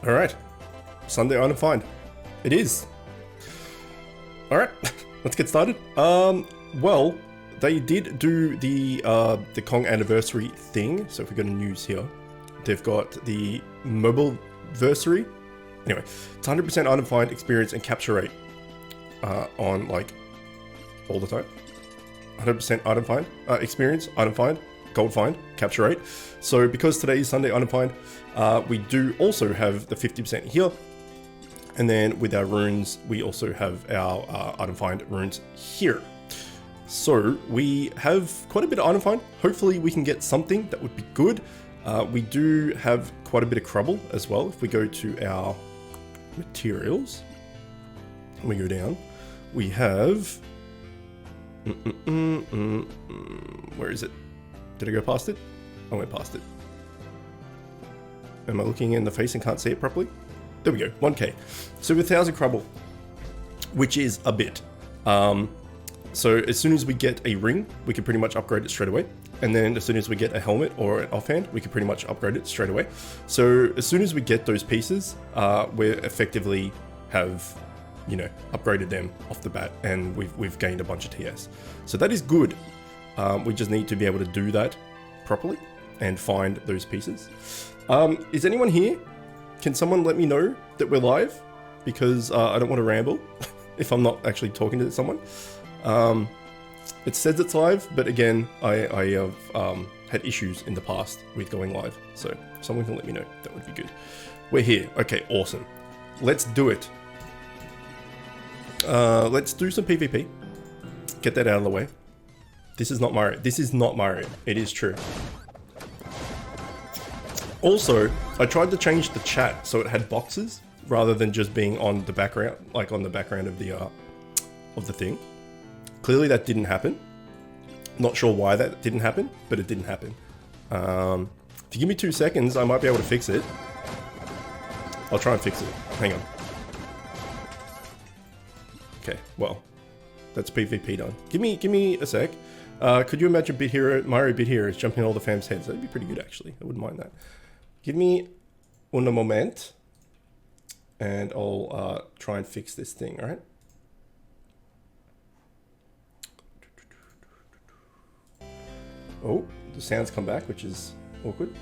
Alright, Sunday item find. It is. Alright, let's get started. Well, they did do the Kong anniversary thing, so if we go to news here, they've got the mobile-versary. Anyway, it's 100% item find, experience, and capture rate on, like, all the time. 100% item find, experience, item find, gold find, capture rate. So because today is Sunday item find, we do also have the 50% here. And then with our runes, we also have our item find runes here. So we have quite a bit of item find. Hopefully we can get something that would be good. We do have quite a bit of Crubble as well. If we go to our materials, and we go down, we have, where is it? Did I go past it? I went past it. Am I looking in the face and can't see it properly? There we go, 1k. So with 1000 Crubble, which is a bit. So as soon as we get a ring, we can pretty much upgrade it straight away. And then as soon as we get a helmet or an offhand, we can pretty much upgrade it straight away. So as soon as we get those pieces, we effectively have, you know, upgraded them off the bat, and we've gained a bunch of TS. So that is good. We just need to be able to do that properly and find those pieces. Is anyone here? Can someone let me know that we're live? Because I don't want to ramble if I'm not actually talking to someone. It says it's live, but again, I have had issues in the past with going live. So if someone can let me know, that would be good. We're here. Okay, awesome. Let's do it. Let's do some PvP. Get that out of the way. This is not Mario. This is not Mario. It is true. Also, I tried to change the chat so it had boxes rather than just being on the background, like on the background of the thing. Clearly that didn't happen. Not sure why that didn't happen, but it didn't happen. If you give me 2 seconds, I might be able to fix it. I'll try and fix it. Hang on. Okay, well, that's PvP done. Give me a sec. Could you imagine Mario Bit Hero is jumping in all the fams' heads? That'd be pretty good, actually. I wouldn't mind that. Give me un moment, and I'll try and fix this thing, alright? Oh, the sounds come back, which is awkward.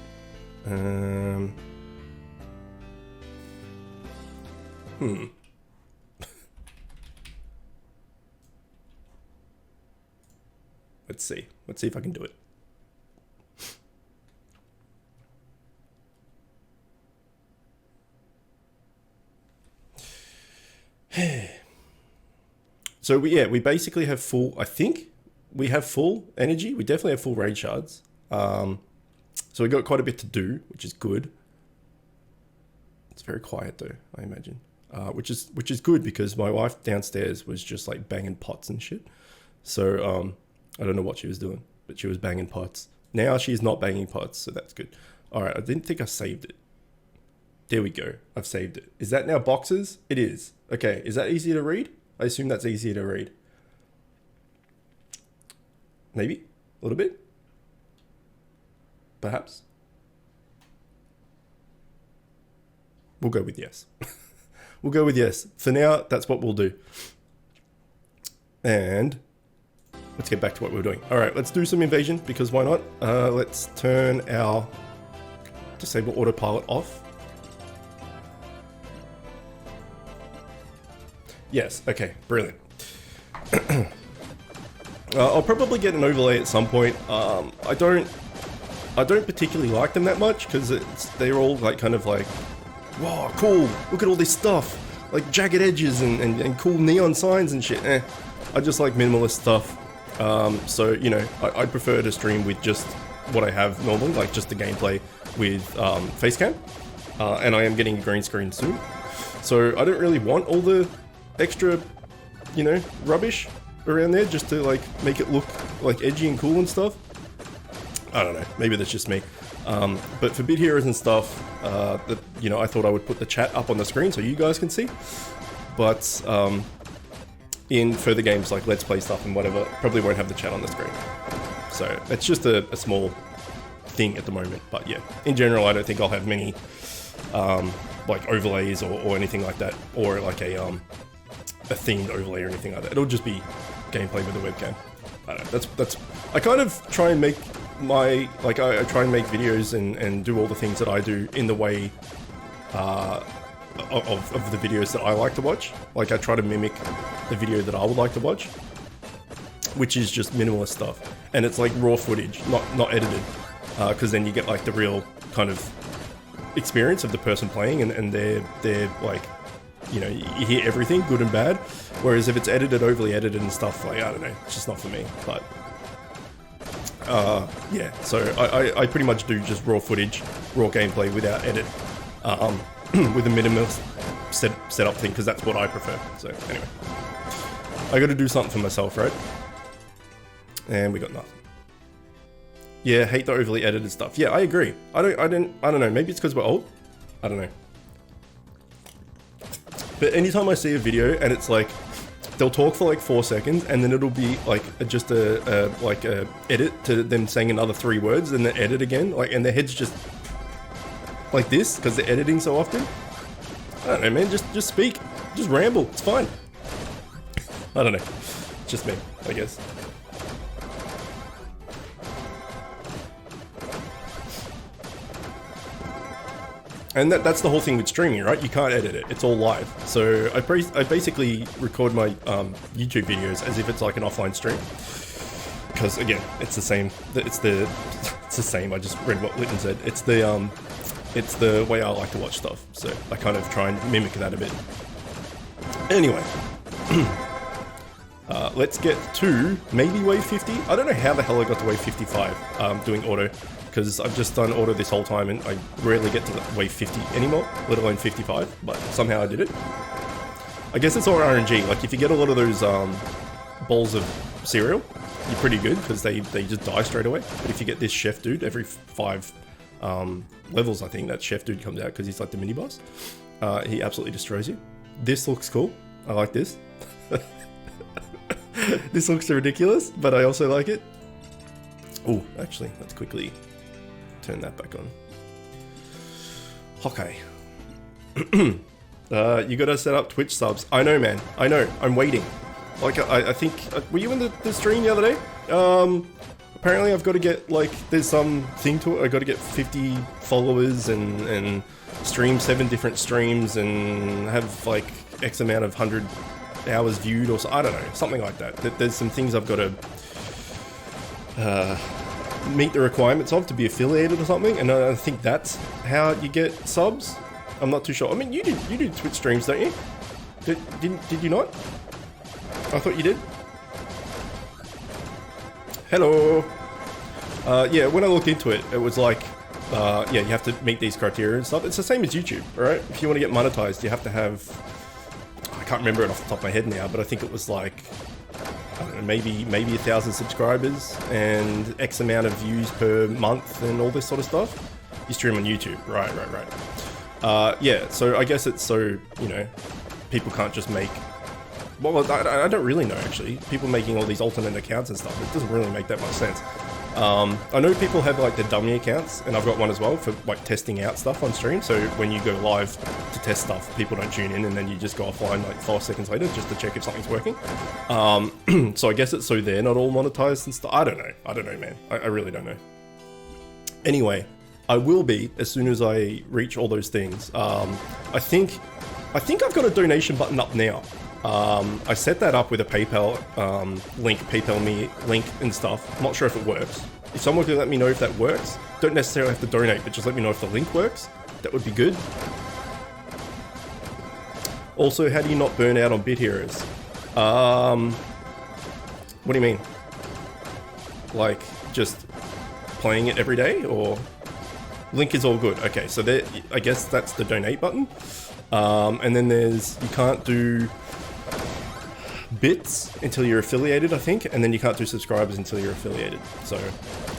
Let's see. Let's see if I can do it. So we basically have full, I think we have full energy. We definitely have full raid shards. So we got quite a bit to do, which is good. It's very quiet though, I imagine. Which is good because my wife downstairs was just like banging pots and shit. So I don't know what she was doing, but she was banging pots. Now she's not banging pots, so that's good. All right, I didn't think I saved it. There we go. I've saved it. Is that now boxes? It is. Okay, is that easier to read? I assume that's easier to read. Maybe? A little bit? Perhaps? We'll go with yes. We'll go with yes. For now, that's what we'll do. And let's get back to what we're doing. All right, let's do some invasion because why not? Let's turn our disable autopilot off. Yes, okay, brilliant. I'll probably get an overlay at some point. I don't particularly like them that much because they're all like kind of like, wow, cool, look at all this stuff, like jagged edges and cool neon signs and shit. I just like minimalist stuff. So, you know, I prefer to stream with just what I have normally, like just the gameplay with facecam. And I am getting a green screen soon. So I don't really want all the extra, you know, rubbish around there just to like make it look like edgy and cool and stuff. I don't know, maybe that's just me. But for bit heroes and stuff, that, you know, I thought I would put the chat up on the screen so you guys can see. But in further games like Let's Play stuff and whatever, probably won't have the chat on the screen. So it's just a small thing at the moment. But yeah, in general, I don't think I'll have many like overlays or anything like that, or like a themed overlay or anything like that. It'll just be gameplay with a webcam. I don't know, that's I kind of try and make my, like, I try and make videos and do all the things that I do in the way of the videos that I like to watch. Like, I try to mimic the video that I would like to watch, which is just minimalist stuff, and it's like raw footage, not edited, because then you get like the real kind of experience of the person playing, and they're like, you know, you hear everything, good and bad. Whereas if it's edited, overly edited and stuff, like, I don't know, it's just not for me. But yeah, so I pretty much do just raw footage, raw gameplay without edit, with a minimalist setup thing, because that's what I prefer. So anyway, I got to do something for myself, right? And we got nothing. Yeah, hate the overly edited stuff. Yeah, I agree. I don't know. Maybe it's because we're old. I don't know. But anytime I see a video and it's like, they'll talk for like 4 seconds and then it'll be like just a edit to them saying another 3 words and then edit again, like, and their head's just like this because they're editing so often. I don't know, man. Just speak. Just ramble. It's fine. I don't know. It's just me, I guess. And that's the whole thing with streaming, right? You can't edit it. It's all live. So I basically record my YouTube videos as if it's like an offline stream. Because again, it's the same. It's the same. I just read what Litton said. It's the way I like to watch stuff. So I kind of try and mimic that a bit. Anyway, let's get to maybe wave 50. I don't know how the hell I got to wave 55 doing auto. Because I've just done auto this whole time and I rarely get to wave 50 anymore, let alone 55, but somehow I did it. I guess it's all RNG. Like, if you get a lot of those bowls of cereal, you're pretty good because they just die straight away. But if you get this chef dude every 5 levels, I think that chef dude comes out because he's like the mini boss. He absolutely destroys you. This looks cool. I like this. This looks ridiculous, but I also like it. Oh, actually, let's quickly turn that back on. Okay. You gotta set up Twitch subs. I know, man. I know. I'm waiting. Like, I think... were you in the stream the other day? Apparently I've got to get, like, there's some thing to it. I got to get 50 followers and stream 7 different streams and have, like, X amount of 100 hours viewed or so. I don't know. Something like that. There's some things I've got to... meet the requirements of to be affiliated or something, and I think that's how you get subs. I'm not too sure. I mean, you do Twitch streams, don't you? Did you not? I thought you did. Hello. Yeah, when I looked into it, it was like, yeah, you have to meet these criteria and stuff. It's the same as YouTube, right? If you want to get monetized, you have to have, I can't remember it off the top of my head now, but I think it was like, I don't know, maybe 1,000 subscribers and X amount of views per month and all this sort of stuff. You stream on YouTube, right. Yeah, so I guess it's so, you know, people can't just make, well, I don't really know actually. People making all these alternate accounts and stuff, it doesn't really make that much sense. I know people have like the dummy accounts, and I've got one as well for like testing out stuff on stream. So when you go live to test stuff, people don't tune in, and then you just go offline like 5 seconds later just to check if something's working. So I guess it's so they're not all monetized and stuff. I don't know, man. I really don't know. Anyway, I will be as soon as I reach all those things. I think I've got a donation button up now. I set that up with a PayPal link, PayPal me link and stuff. I'm not sure if it works. If someone can let me know if that works, don't necessarily have to donate, but just let me know if the link works. That would be good. Also, how do you not burn out on Bit Heroes? What do you mean? Like, just playing it every day, or? Link is all good. Okay, so there, I guess that's the donate button. And then there's, you can't do bits until you're affiliated, I think, and then you can't do subscribers until you're affiliated. So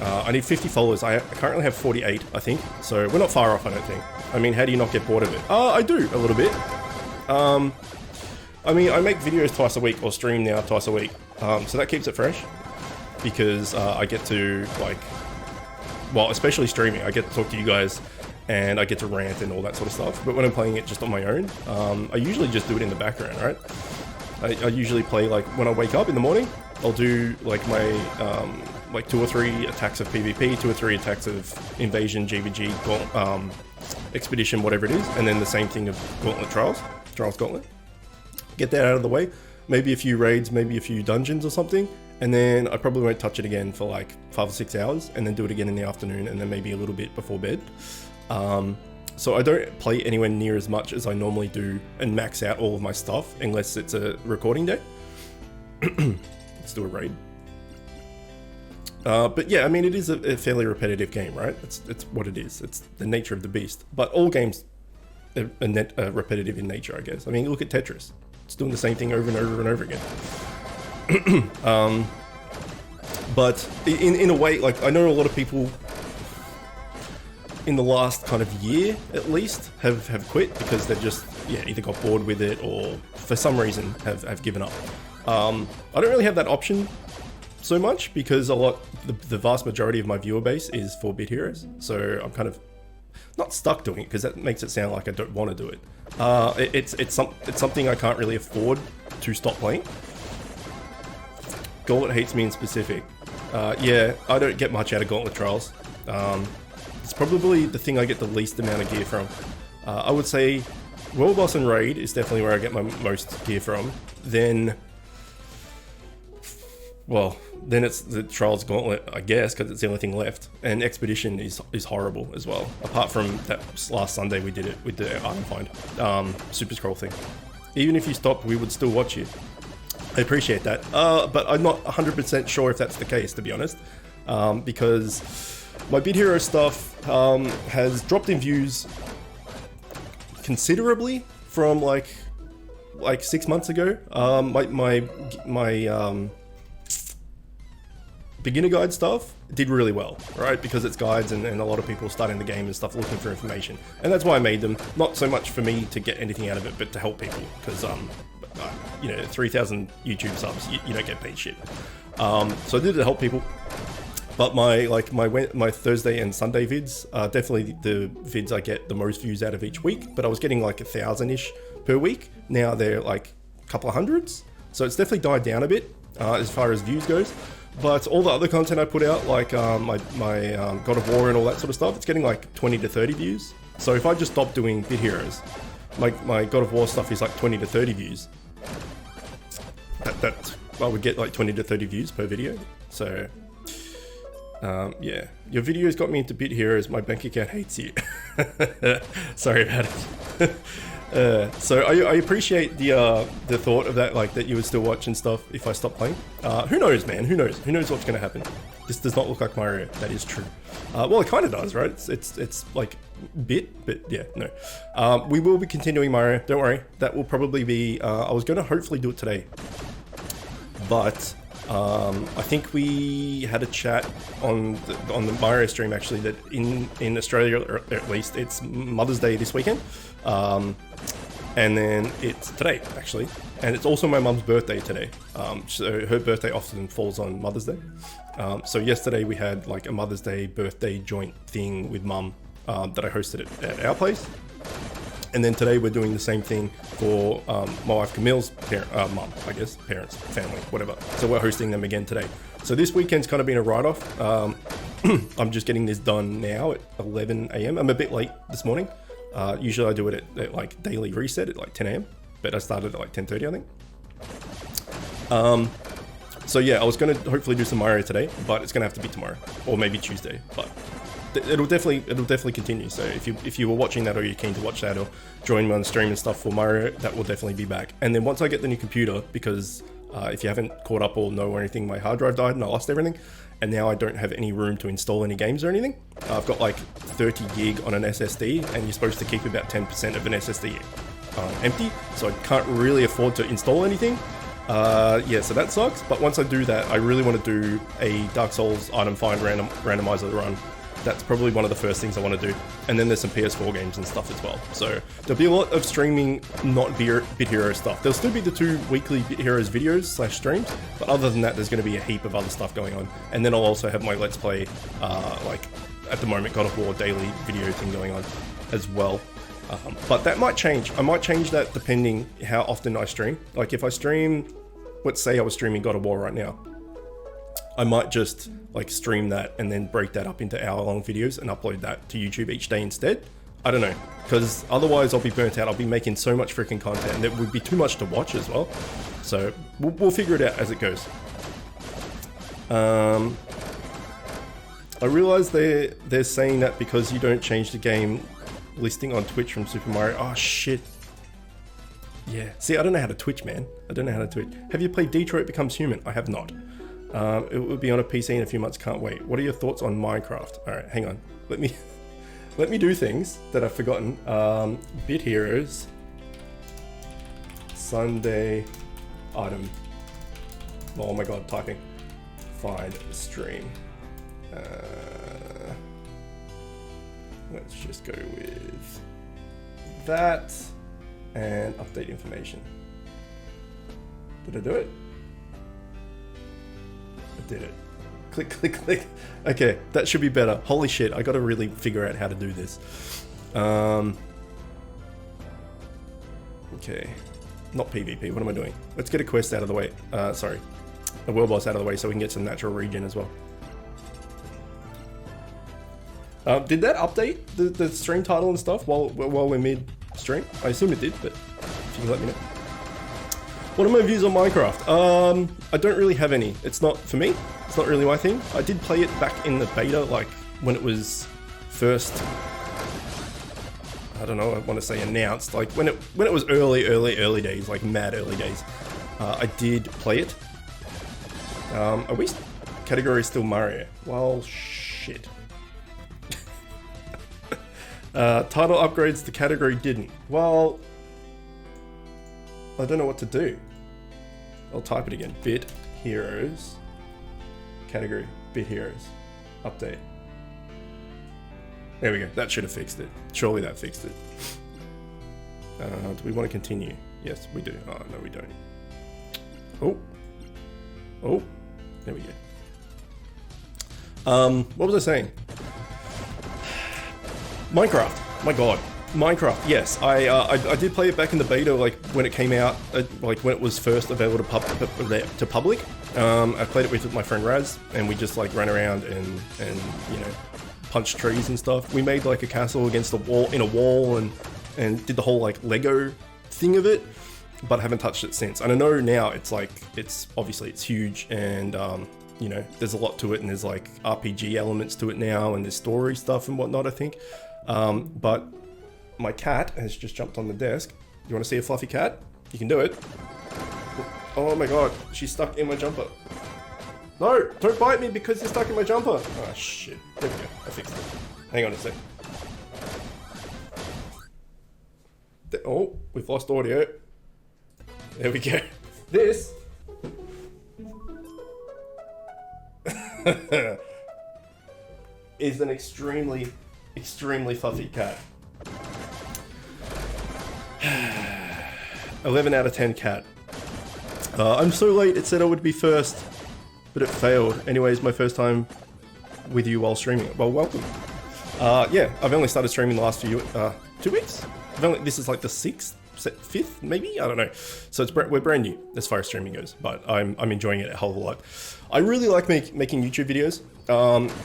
I need 50 followers. I currently have 48, I think, so we're not far off, I don't think. I mean, how do you not get bored of it? I do a little bit. I mean, I make videos twice a week, or stream now twice a week, so that keeps it fresh, because I get to, like, well, especially streaming, I get to talk to you guys and I get to rant and all that sort of stuff. But when I'm playing it just on my own, I usually just do it in the background, right? I usually play like when I wake up in the morning, I'll do like my like 2 or 3 attacks of PvP, 2 or 3 attacks of Invasion, GVG, Expedition, whatever it is, and then the same thing of Gauntlet Trials Gauntlet. Get that out of the way, maybe a few raids, maybe a few dungeons or something, and then I probably won't touch it again for like 5 or 6 hours, and then do it again in the afternoon, and then maybe a little bit before bed. So I don't play anywhere near as much as I normally do and max out all of my stuff unless it's a recording day. Let's do a raid. But yeah, I mean, it is a fairly repetitive game, right? It's what it is. It's the nature of the beast. But all games are repetitive in nature, I guess. I mean, look at Tetris. It's doing the same thing over and over and over again. But in a way, like, I know a lot of people in the last kind of year, at least, have quit because they've just, either got bored with it or for some reason have given up. I don't really have that option so much because the vast majority of my viewer base is for Bit Heroes, so I'm kind of not stuck doing it because that makes it sound like I don't want to do it. It's something I can't really afford to stop playing. Gauntlet hates me in specific. Yeah, I don't get much out of Gauntlet Trials. It's probably the thing I get the least amount of gear from. I would say World Boss and Raid is definitely where I get my most gear from. Then it's the Trials Gauntlet, I guess, because it's the only thing left. And Expedition is horrible as well. Apart from that last Sunday we did it with the item find, Super Scroll thing. Even if you stopped, we would still watch you. I appreciate that. But I'm not 100% sure if that's the case, to be honest. Because my Bit Hero stuff has dropped in views considerably from like 6 months ago. My beginner guide stuff did really well, right? Because it's guides and a lot of people starting the game and stuff looking for information. And that's why I made them. Not so much for me to get anything out of it, but to help people. Because, 3,000 YouTube subs, you don't get paid shit. So I did it to help people. But my Thursday and Sunday vids are definitely the vids I get the most views out of each week. But I was getting like 1,000-ish per week. Now they're like a couple of hundreds. So it's definitely died down a bit as far as views goes. But all the other content I put out, like my God of War and all that sort of stuff, it's getting like 20 to 30 views. So if I just stop doing Bit Heroes, my God of War stuff is like 20 to 30 views. I would get like 20 to 30 views per video. So yeah, your videos got me into Bit Heroes. My bank account hates you. Sorry about it. So I appreciate the thought of that, like that you would still watch and stuff if I stop playing. Who knows, man? Who knows? Who knows what's going to happen? This does not look like Mario. That is true. Well, it kind of does, right? It's like bit, but yeah, no. We will be continuing Mario. Don't worry. That will probably be. I was going to hopefully do it today, but I think we had a chat on the Mario stream actually that in Australia, or at least, it's Mother's Day this weekend. And then it's today, actually. And it's also my mum's birthday today. So her birthday often falls on Mother's Day. So yesterday we had like a Mother's Day birthday joint thing with mum that I hosted at our place. And then today we're doing the same thing for my wife Camille's mum, I guess, parents, family, whatever. So we're hosting them again today. So this weekend's kind of been a write-off. I'm just getting this done now at 11 a.m. I'm a bit late this morning. Usually I do it at like daily reset at like 10 a.m. But I started at like 10:30, I think. So yeah, I was going to hopefully do some Mario today, but it's going to have to be tomorrow or maybe Tuesday. But it'll definitely continue. So if you were watching that or you're keen to watch that or join me on the stream and stuff for Mario, that will definitely be back. And then once I get the new computer, because if you haven't caught up or know or anything, my hard drive died and I lost everything. And now I don't have any room to install any games or anything. I've got like 30 gig on an SSD, and you're supposed to keep about 10% of an SSD empty. So I can't really afford to install anything. Yeah, so that sucks. But once I do that, I really want to do a Dark Souls item find randomizer run. That's probably one of the first things I want to do. And then there's some PS4 games and stuff as well. So there'll be a lot of streaming, not Bit Hero stuff. There'll still be the 2 weekly Bit Heroes videos / streams. But other than that, there's going to be a heap of other stuff going on. And then I'll also have my Let's Play, like at the moment, God of War daily video thing going on as well. But that might change. I might change that depending how often I stream. Like if I stream, let's say I was streaming God of War right now, I might just like stream that and then break that up into hour-long videos and upload that to YouTube each day instead. I don't know, because otherwise I'll be burnt out. I'll be making so much freaking content and it would be too much to watch as well. So we'll figure it out as it goes. I realize they're saying that because you don't change the game listing on Twitch from Super Mario. Oh shit. Yeah. See, I don't know how to Twitch, man. I don't know how to Twitch. Have you played Detroit Becomes Human? I have not. It will be on a PC in a few months. Can't wait. What are your thoughts on Minecraft? All right, hang on. Let me do things that I've forgotten. Bit Heroes. Sunday item. Oh my god, typing. Find stream. Let's just go with that and update information. Did I do it? I did it. Click, click, click. Okay, that should be better. Holy shit, I gotta really figure out how to do this. Okay. Not PvP, what am I doing? Let's get a quest out of the way. Sorry. A world boss out of the way so we can get some natural regen as well. Did that update the stream title and stuff while we're mid-stream? I assume it did, but if you can let me know. What are my views on Minecraft? I don't really have any. It's not, for me, it's not really my thing. I did play it back in the beta, like when it was first, I don't know, I want to say announced, like when it was early days, like mad early days. I did play it. Are we category still Mario? Well, shit. Title upgrades, the category didn't. Well, I don't know what to do. I'll type it again. Bit Heroes. Category, Bit Heroes. Update. There we go. That should have fixed it. Surely that fixed it. Do we want to continue? Yes, we do. Oh, no, we don't. Oh. Oh. There we go. What was I saying? Minecraft. My god. Minecraft. Yes, I did play it back in the beta, like when it came out, like when it was first available to public. I played it with my friend Raz, and we just like ran around and you know, punched trees and stuff. We made like a castle against the wall, in a wall, and did the whole like Lego thing of it, but haven't touched it since. And I know now it's like, it's obviously it's huge, and you know, there's a lot to it, and there's like RPG elements to it now, and there's story stuff and whatnot, I think. But my cat has just jumped on the desk. You want to see a fluffy cat? You can do it. Oh my god, she's stuck in my jumper. No, don't bite me because you're stuck in my jumper. Oh shit, there we go, I fixed it. Hang on a sec. Oh, we've lost audio. There we go. This is an extremely fluffy cat. 11 out of 10 cat. I'm so late, it said I would be first, but it failed. Anyways, my first time with you while streaming. Well, welcome. Yeah, I've only started streaming the last few, 2 weeks? This is like the 5th, maybe? I don't know. So we're brand new as far as streaming goes, but I'm enjoying it a hell of a lot. I really like making YouTube videos,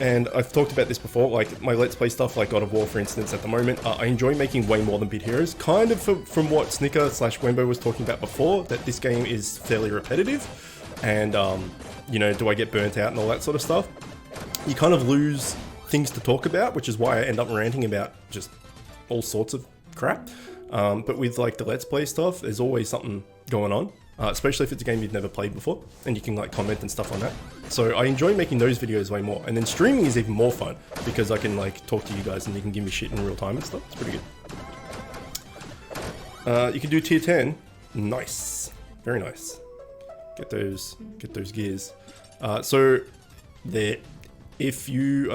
and I've talked about this before, like my Let's Play stuff, like God of War, for instance, at the moment. I enjoy making way more than Bit Heroes, kind of from what Snicker/Wembo was talking about before, that this game is fairly repetitive, and, you know, do I get burnt out and all that sort of stuff? You kind of lose things to talk about, which is why I end up ranting about just all sorts of crap. But with like the Let's Play stuff, there's always something going on, especially if it's a game you've never played before, and you can like comment and stuff on that. So I enjoy making those videos way more, and then streaming is even more fun because I can like talk to you guys and you can give me shit in real time and stuff. It's pretty good. You can do tier 10. Nice, very nice. Get those gears. So there. If you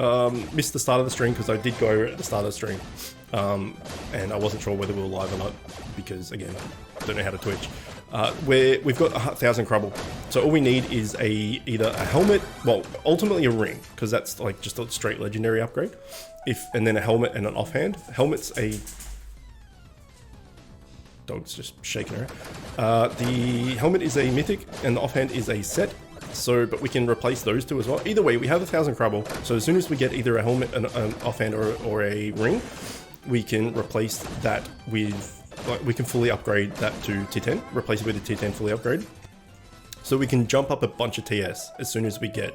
missed the start of the stream, because I did go at the start of the stream, and I wasn't sure whether we were live or not, because again, I don't know how to Twitch. We've got 1,000 Crubble. So all we need is either a helmet, well, ultimately a ring, because that's like just a straight legendary upgrade. And then a helmet and an offhand. Helmet's a... Dog's just shaking around. The helmet is a mythic and the offhand is a set. So, but we can replace those two as well. Either way, we have 1,000 Crubble. So as soon as we get either a helmet, an offhand, or a ring, we can replace that with... Like, we can fully upgrade that to tier 10, replace it with a tier 10 fully upgrade. So we can jump up a bunch of TS as soon as we get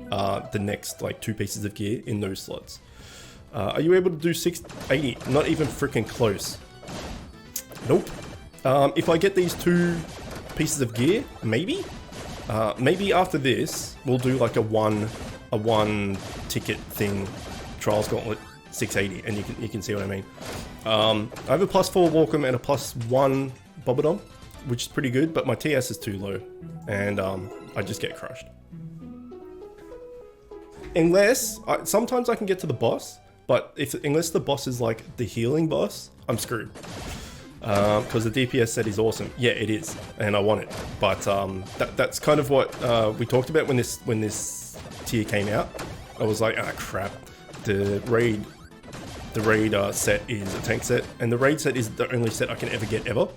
the next like 2 pieces of gear in those slots. Are you able to do 680? Not even freaking close. Nope. If I get these 2 pieces of gear, maybe? Maybe after this, we'll do like a one ticket thing, Trials Gauntlet 680, and you can see what I mean. I have a +4 Walkham and a +1 Bobodom, which is pretty good, but my TS is too low, and I just get crushed. Unless, sometimes I can get to the boss, but unless the boss is like the healing boss, I'm screwed. Because the DPS set is awesome. Yeah, it is, and I want it. But that's kind of what we talked about when this tier came out. I was like, ah, crap. The raid set is a tank set, and the raid set is the only set I can ever get ever.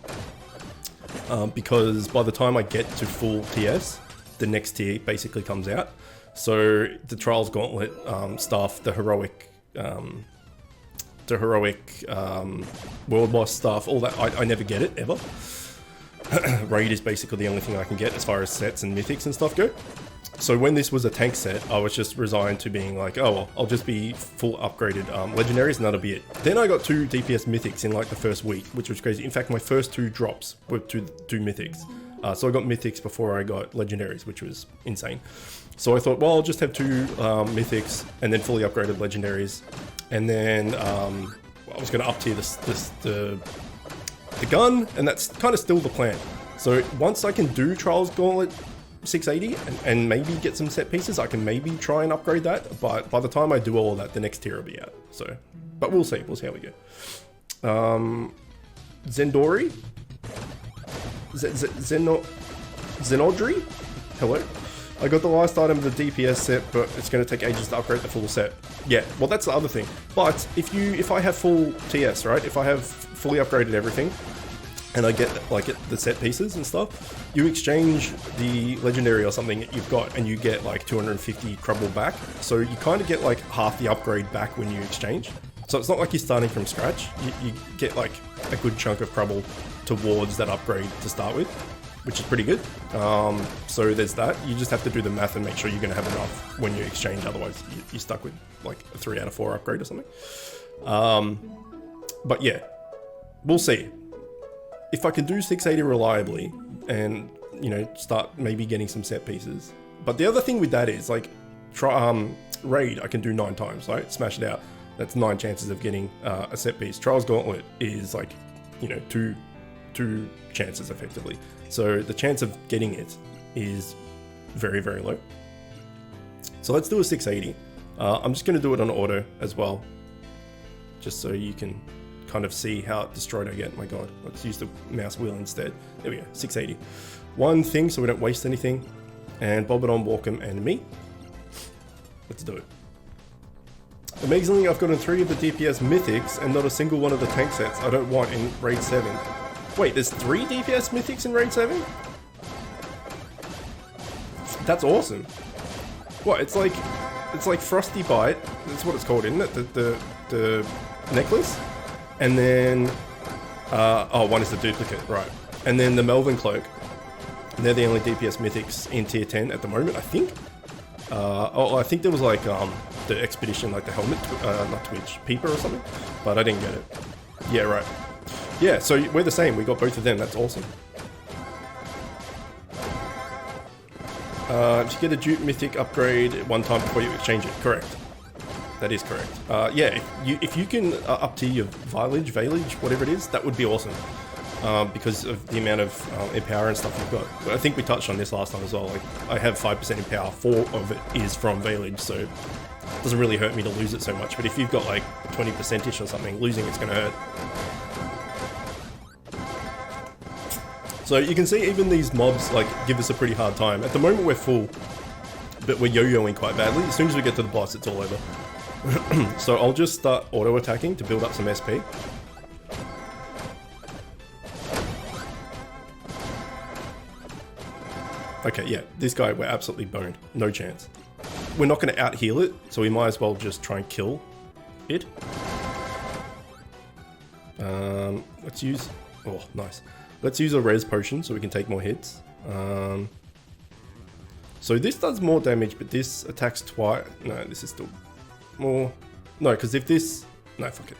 Because by the time I get to full TS, the next tier basically comes out. So the Trials Gauntlet stuff, the heroic world boss stuff, all that, I never get it ever. Raid is basically the only thing I can get as far as sets and mythics and stuff go. So when this was a tank set, I was just resigned to being like, oh well, I'll just be full upgraded legendaries and that'll be it. Then I got 2 DPS mythics in like the first week, which was crazy. In fact, my first 2 drops were 2 mythics. So I got mythics before I got legendaries, which was insane. So I thought, well, I'll just have 2 mythics and then fully upgraded legendaries. And then I was going to up tier the gun, and that's kind of still the plan. So once I can do Trials Gauntlet 680 and maybe get some set pieces, I can maybe try and upgrade that. But by the time I do all of that, the next tier will be out. So, but we'll see how we go. Zendori? Zenodri? Hello? I got the last item of the DPS set, but it's going to take ages to upgrade the full set. Yeah, well that's the other thing. But if I have full TS, right? If I have fully upgraded everything, and I get like the set pieces and stuff, you exchange the legendary or something that you've got, and you get like 250 Crubble back. So you kind of get like half the upgrade back when you exchange. So it's not like you're starting from scratch. You get like a good chunk of Crubble towards that upgrade to start with, which is pretty good. So there's that. You just have to do the math and make sure you're going to have enough when you exchange. Otherwise, you're stuck with like a 3 out of 4 upgrade or something. But yeah, we'll see. If I can do 680 reliably and, you know, start maybe getting some set pieces. But the other thing with that is like, raid, I can do 9 times, right? Smash it out. That's 9 chances of getting a set piece. Trials Gauntlet is like, you know, two chances effectively. So the chance of getting it is very, very low. So let's do a 680. I'm just going to do it on auto as well, just so you can kind of see how destroyed I get. My god, let's use the mouse wheel instead. There we go, 680. One thing so we don't waste anything, and Bobodom, Walkham, and me. Let's do it. Amazingly, I've gotten 3 of the DPS mythics and not a single one of the tank sets I don't want in Raid 7. Wait, there's 3 DPS mythics in Raid 7? That's awesome. What, it's like Frosty Bite, that's what it's called, isn't it? The necklace? And then, oh, one is the duplicate, right. And then the Melvin Cloak. And they're the only DPS mythics in tier 10 at the moment, I think. I think there was like the expedition, like the helmet, not Twitch, Peeper or something, but I didn't get it. Yeah, right. Yeah, so we're the same. We got both of them. That's awesome. You get a dupe mythic upgrade one time before you exchange it. Correct. That is correct. Yeah, if you can up to your Veilage, whatever it is, that would be awesome. Because of the amount of empower and stuff you've got. But I think we touched on this last time as well. Like, I have 5% empower, 4 of it is from Veilage, so it doesn't really hurt me to lose it so much. But if you've got like 20%ish or something, losing it's going to hurt. So you can see even these mobs like give us a pretty hard time. At the moment we're full, but we're yo-yoing quite badly. As soon as we get to the boss, it's all over. So I'll just start auto-attacking to build up some SP. Okay, yeah, this guy we're absolutely boned. No chance. We're not going to out-heal it, so we might as well just try and kill it. Let's use... Oh, nice. Let's use a res potion so we can take more hits. So this does more damage, but this attacks twice. No, this is still more... No, because if this... No, fuck it.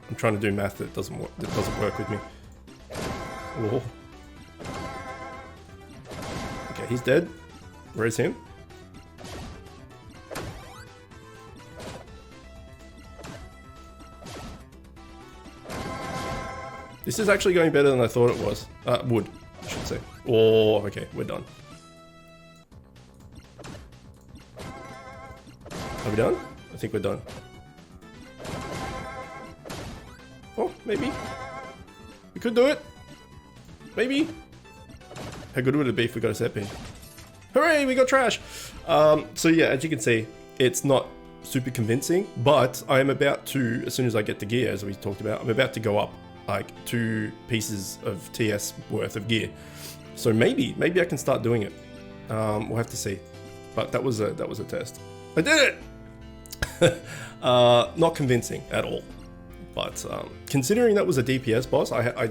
I'm trying to do math that doesn't work with me. Oh. Okay, he's dead. Res him. This is actually going better than I thought it was. Would, I should say. Oh, okay, we're done. Are we done? I think we're done. Oh, maybe. We could do it. Maybe. How good would it be if we got a set piece? Hooray, we got trash! So yeah, as you can see, it's not super convincing, but I am about to, as soon as I get the gear, as we talked about, I'm about to go up like 2 pieces of TS worth of gear. So maybe I can start doing it. We'll have to see. But that was a test. I did it! Not convincing at all. But considering that was a DPS boss, I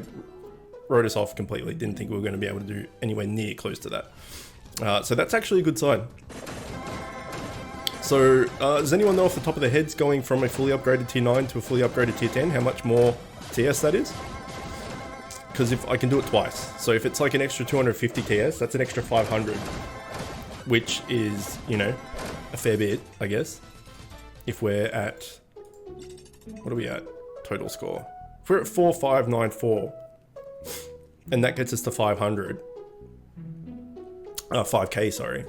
wrote us off completely. Didn't think we were going to be able to do anywhere near close to that. So that's actually a good sign. So does anyone know off the top of their heads going from a fully upgraded tier 9 to a fully upgraded tier 10 how much more TS that is? Because if I can do it twice. So if it's like an extra 250 TS, that's an extra 500. Which is, you know, a fair bit, I guess. If we're at... What are we at? Total score. If we're at 4594, and that gets us to 500. 5k, sorry.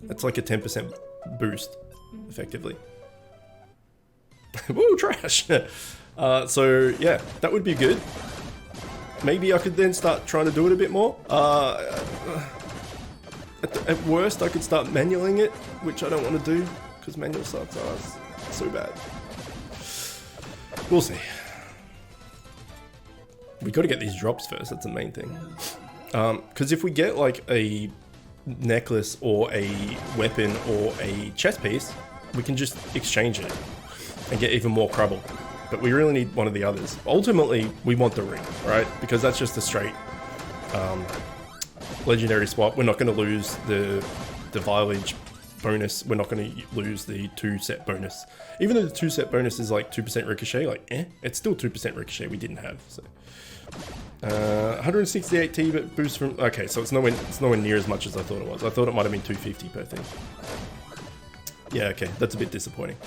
That's like a 10% boost, effectively. Woo, trash! So, yeah, that would be good. Maybe I could then start trying to do it a bit more. At worst, I could start manualing it, which I don't want to do, because manual sucks ass so bad. We'll see. We got to get these drops first, that's the main thing. Because if we get like a necklace or a weapon or a chest piece, we can just exchange it and get even more Crubble. But we really need one of the others. Ultimately, we want the ring, right? Because that's just a straight legendary swap. We're not going to lose the violage bonus. We're not going to lose the 2-set bonus. Even though the 2-set bonus is like 2% ricochet, like it's still 2% ricochet we didn't have. So 168 T but boost from... Okay, so it's nowhere near as much as I thought it was. I thought it might have been 250 per thing. Yeah, okay, that's a bit disappointing.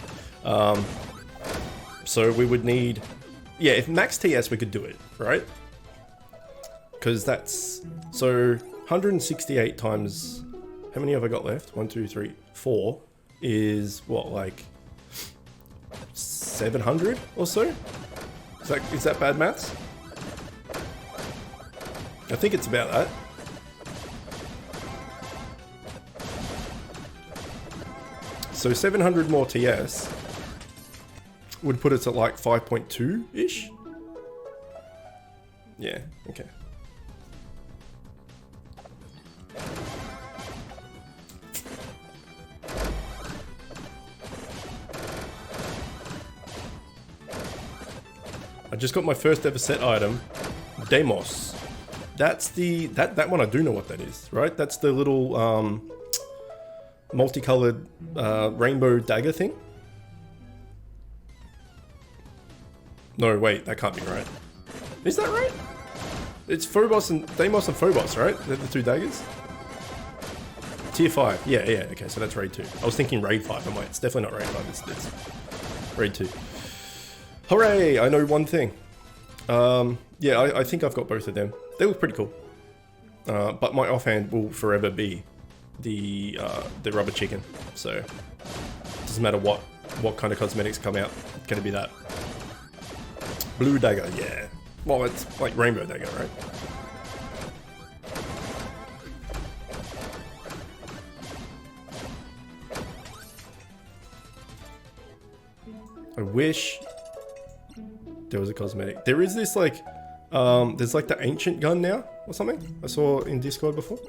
So we would need... Yeah, if max TS we could do it, right? Because that's... So 168 times... How many have I got left? 1, 2, 3, 4 is what, like 700 or so? Is that bad maths? I think it's about that. So 700 more TS would put us at like 5.2-ish? Yeah, okay. I just got my first ever set item, Deimos. That's the that one I do know what that is, right? That's the little multicolored rainbow dagger thing. No, wait, that can't be right. Is that right? It's Phobos and Deimos and Phobos, right? They're the 2 daggers. Tier 5, yeah, okay, so that's raid 2. I was thinking raid 5. I'm like, it's definitely not raid 5. It's raid 2. Hooray! I know one thing. Yeah, I think I've got both of them. They look pretty cool. But my offhand will forever be the rubber chicken. So it doesn't matter what kind of cosmetics come out. It's gonna be that. Blue dagger, yeah. Well, it's like rainbow dagger, right? wish there was a cosmetic. There is this like, there's like the ancient gun now or something I saw in Discord before.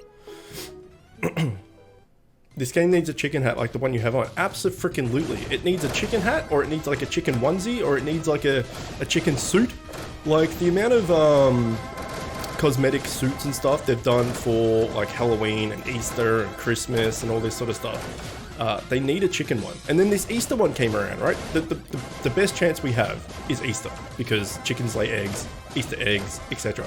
This game needs a chicken hat like the one you have on. Abso-freaking-lutely. It needs a chicken hat, or it needs like a chicken onesie, or it needs like a chicken suit. Like the amount of cosmetic suits and stuff they've done for like Halloween and Easter and Christmas and all this sort of stuff. They need a chicken one. And then this Easter one came around, right? The best chance we have is Easter, because chickens lay eggs, Easter eggs, etc.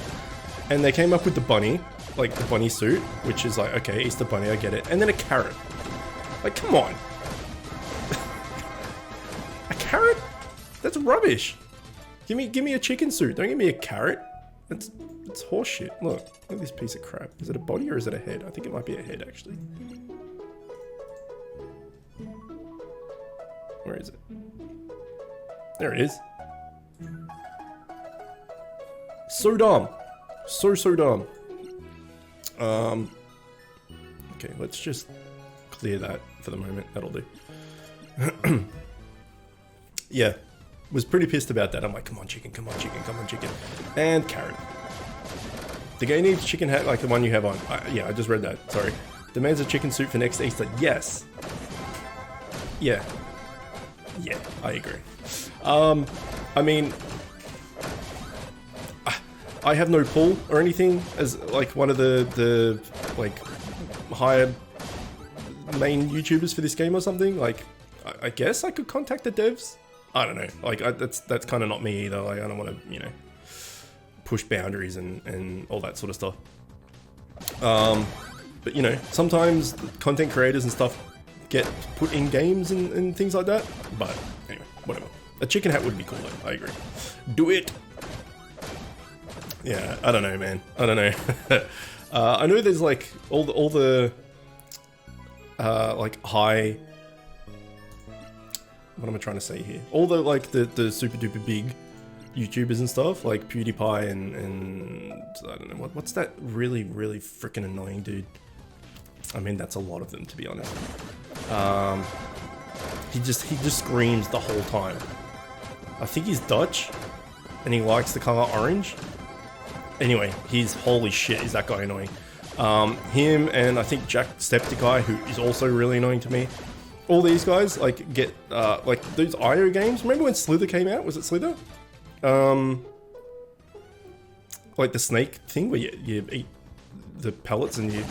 And they came up with the bunny, like the bunny suit, which is like, okay, Easter bunny, I get it. And then a carrot. Like, come on. A carrot? That's rubbish. Give me a chicken suit. Don't give me a carrot. It's horseshit. Look at this piece of crap. Is it a body or is it a head? I think it might be a head, actually. Where is it? There it is. So dumb. So dumb. Okay, let's just clear that for the moment. That'll do. Yeah, was pretty pissed about that. I'm like, come on chicken, come on chicken, come on chicken. And carrot. The game needs chicken hat like the one you have on. Yeah, I just read that, sorry. Demands a chicken suit for next Easter. Yes. Yeah. Yeah, I agree. I mean, I have no pull or anything as like one of the like higher main YouTubers for this game or something. Like, I guess I could contact the devs. I don't know. Like, that's kind of not me either. Like, I don't want to, you know, push boundaries and all that sort of stuff. But you know, sometimes content creators and stuff get put in games and things like that. But anyway, whatever. A chicken hat would be cool though. I agree. Do it. Yeah, I don't know, man. I don't know. I know there's like all the like high. What am I trying to say here? All the like the super duper big YouTubers and stuff like PewDiePie and I don't know what's that really freaking annoying dude. I mean, that's a lot of them, to be honest. He just screams the whole time. I think he's Dutch, and he likes the color orange. Anyway, he's holy shit. Is that guy annoying? Him and I think Jacksepticeye, who is also really annoying to me. All these guys like get like those IO games. Remember when Slither came out? Was it Slither? Like the snake thing where you eat the pellets and you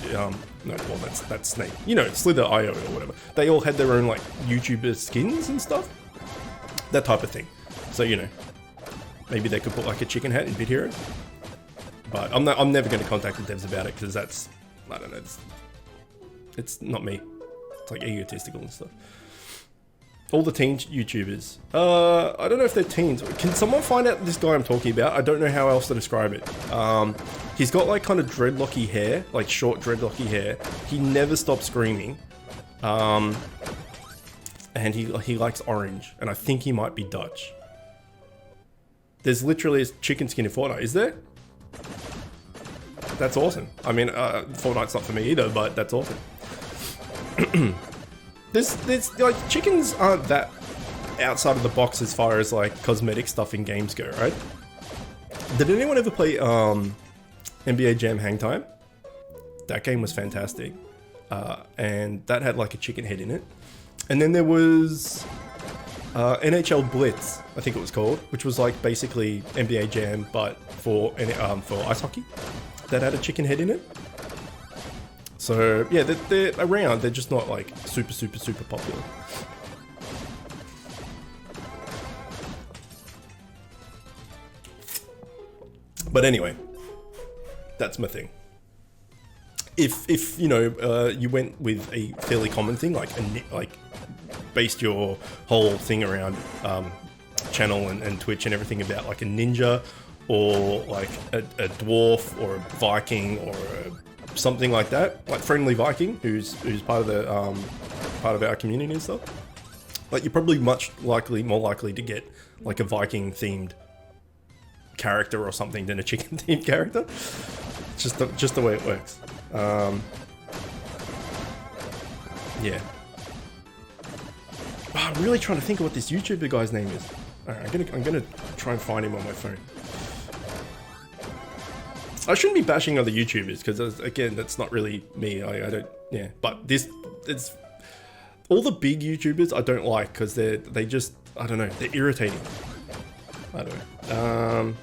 no, well that's Snake. You know, Slither IO or whatever. They all had their own like YouTuber skins and stuff. That type of thing. So you know, maybe they could put like a chicken hat in Bit Hero. But I'm never going to contact the devs about it because that's, I don't know, it's not me. It's like egotistical and stuff. All the teen YouTubers. I don't know if they're teens. Can someone find out this guy I'm talking about? I don't know how else to describe it. He's got like kind of dreadlocky hair, like short dreadlocky hair. He never stops screaming. And he likes orange. And I think he might be Dutch. There's literally a chicken skin in Fortnite, is there? That's awesome. I mean, Fortnite's not for me either, but that's awesome. There's like, chickens aren't that outside of the box as far as like cosmetic stuff in games go, right? Did anyone ever play NBA Jam Hang Time? That game was fantastic. And that had like a chicken head in it. And then there was NHL Blitz, I think it was called, which was like basically NBA Jam, but for ice hockey. That had a chicken head in it. So yeah, they're around. They're just not like super popular. But anyway, that's my thing. If you know, you went with a fairly common thing, like based your whole thing around channel and Twitch and everything about like a ninja or like a dwarf or a Viking or something like that, like Friendly Viking, who's part of the part of our community and stuff. Like, you're probably more likely to get like a Viking themed character or something than a chicken themed character. Just the way it works. Yeah. Oh, I'm really trying to think of what this YouTuber guy's name is. Alright, I'm gonna try and find him on my phone. I shouldn't be bashing other YouTubers because, again, that's not really me. I don't, yeah. But it's all the big YouTubers I don't like because they just, I don't know, they're irritating. I don't know.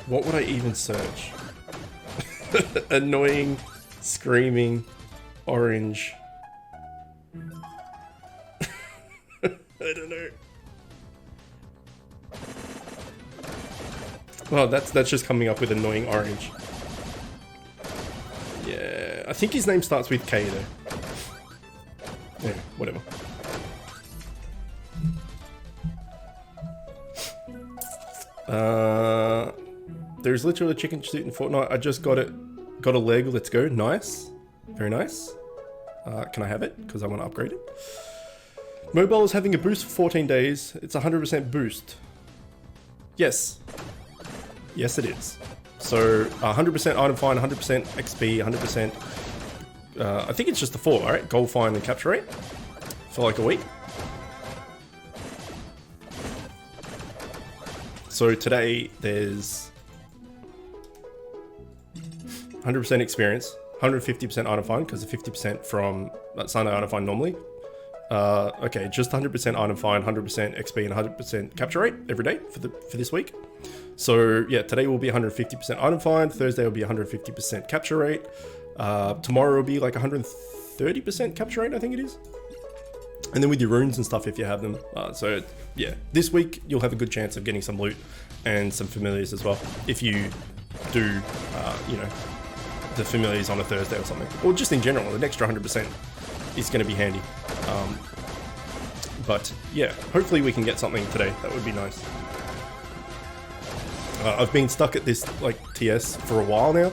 What would I even search? Annoying, screaming, orange. I don't know. Well, that's just coming up with annoying orange. Yeah, I think his name starts with K though. Yeah, whatever. There's literally a chicken suit in Fortnite. I just got it. Got a leg. Let's go. Nice. Very nice. Can I have it? Because I want to upgrade it. Mobile is having a boost for 14 days. It's 100% boost. Yes. Yes, it is. So 100% item find, 100% XP, 100%. I think it's just the 4, right? Gold find and capture rate for like a week. So today there's 100% experience, 150% item find because the 50% from Sunday item find normally. Okay, just 100% item find, 100% XP, and 100% capture rate every day for this week. So yeah, today will be 150% item find. Thursday will be 150% capture rate. Tomorrow will be like 130% capture rate, I think it is. And then with your runes and stuff if you have them. So yeah, this week you'll have a good chance of getting some loot and some familiars as well. If you do, you know, the familiars on a Thursday or something. Or just in general, an extra 100% is going to be handy. But yeah, hopefully we can get something today. That would be nice. I've been stuck at this like TS for a while now